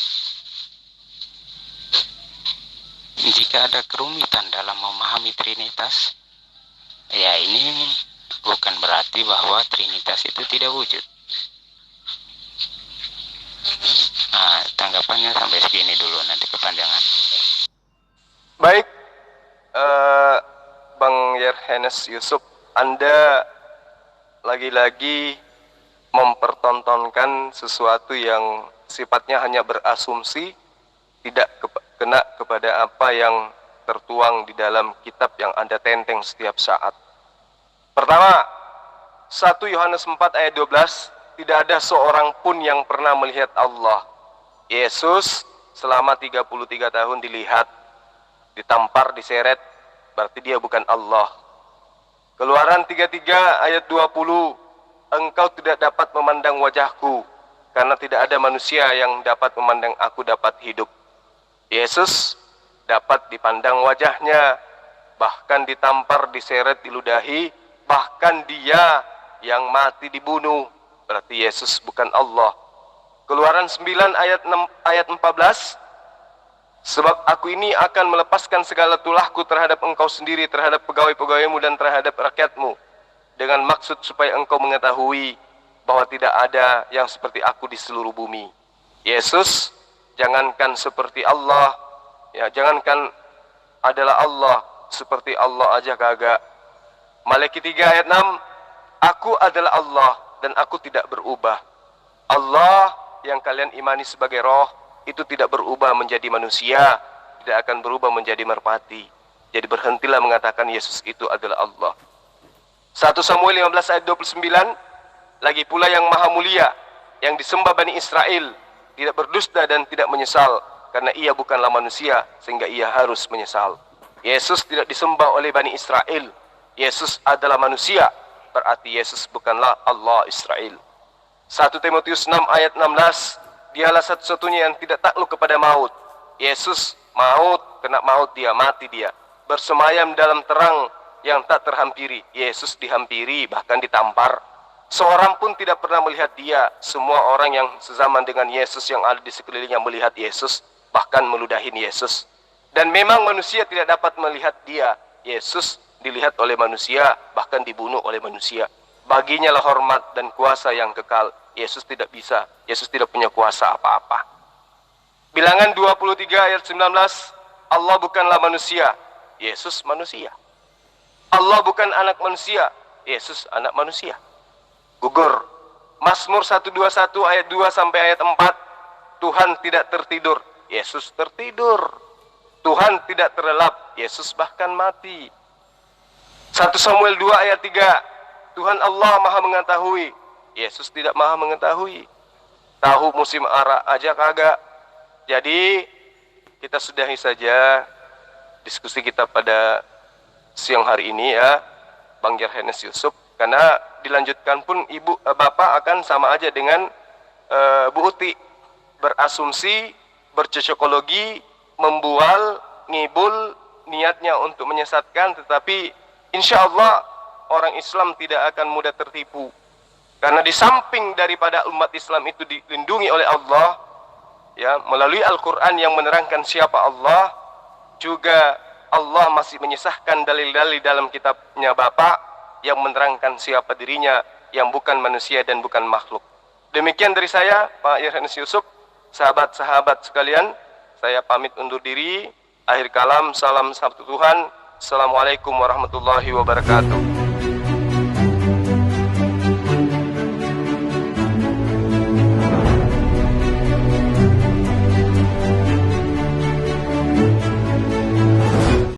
Jika ada kerumitan dalam memahami Trinitas, ya ini bukan berarti bahwa Trinitas itu tidak wujud. Nah, tanggapannya sampai segini dulu, nanti kepanjangan. Baik, Bang Yerhanes Yusuf, Anda lagi-lagi mempertontonkan sesuatu yang sifatnya hanya berasumsi, tidak kena kepada apa yang tertuang di dalam kitab yang Anda tenteng setiap saat. Pertama, 1 Yohanes 4 ayat 12, tidak ada seorang pun yang pernah melihat Allah. Yesus selama 33 tahun dilihat, ditampar, diseret, berarti dia bukan Allah. Keluaran 33 ayat 20, engkau tidak dapat memandang wajahku, karena tidak ada manusia yang dapat memandang aku dapat hidup. Yesus dapat dipandang wajahnya, bahkan ditampar, diseret, diludahi, bahkan dia yang mati dibunuh, berarti Yesus bukan Allah. Keluaran 9 ayat 14, Sebab aku ini akan melepaskan segala tulahku terhadap engkau sendiri, terhadap pegawai-pegawaimu dan terhadap rakyatmu, dengan maksud supaya engkau mengetahui bahwa tidak ada yang seperti aku di seluruh bumi. Yesus, jangankan seperti Allah, ya jangankan adalah Allah, seperti Allah aja kagak. Malaikat 3 ayat 6, aku adalah Allah dan aku tidak berubah. Allah yang kalian imani sebagai roh, itu tidak berubah menjadi manusia, tidak akan berubah menjadi merpati. Jadi berhentilah mengatakan Yesus itu adalah Allah. 1 Samuel 15 ayat 29, lagi pula yang maha mulia, yang disembah Bani Israel, tidak berdusta dan tidak menyesal, karena ia bukanlah manusia, sehingga ia harus menyesal. Yesus tidak disembah oleh Bani Israel. Yesus adalah manusia, berarti Yesus bukanlah Allah Israel. 1 Timotius 6 ayat 16, dialah satu-satunya yang tidak takluk kepada maut. Yesus maut, kena maut dia, mati dia. Bersemayam dalam terang yang tak terhampiri. Yesus dihampiri, bahkan ditampar. Seorang pun tidak pernah melihat dia. Semua orang yang sezaman dengan Yesus yang ada di sekelilingnya melihat Yesus, bahkan meludahin Yesus. Dan memang manusia tidak dapat melihat dia. Yesus dilihat oleh manusia, bahkan dibunuh oleh manusia. Baginya lah hormat dan kuasa yang kekal. Yesus tidak bisa. Yesus tidak punya kuasa apa-apa. Bilangan 23 ayat 19, Allah bukanlah manusia. Yesus manusia. Allah bukan anak manusia. Yesus anak manusia. Gugur. Mazmur 121 ayat 2 sampai ayat 4, Tuhan tidak tertidur. Yesus tertidur. Tuhan tidak terlelap. Yesus bahkan mati. 1 Samuel 2 ayat 3, Tuhan Allah maha mengetahui. Yesus tidak maha mengetahui. Tahu musim arak aja kagak. Jadi kita sudahi saja diskusi kita pada siang hari ini ya, Bang Yerhenes Yusuf. Karena dilanjutkan pun bapak akan sama aja dengan Bu Uti, berasumsi, bercocokologi, membual, ngibul, niatnya untuk menyesatkan, tetapi insya Allah orang Islam tidak akan mudah tertipu. Karena di samping daripada umat Islam itu dilindungi oleh Allah, ya, melalui Al-Quran yang menerangkan siapa Allah, juga Allah masih menyisahkan dalil-dalil dalam kitabnya Bapak yang menerangkan siapa dirinya, yang bukan manusia dan bukan makhluk. Demikian dari saya, Pak Yerhenes Yusuf, sahabat-sahabat sekalian, saya pamit undur diri. Akhir kalam, salam satu Tuhan. Assalamualaikum warahmatullahi wabarakatuh.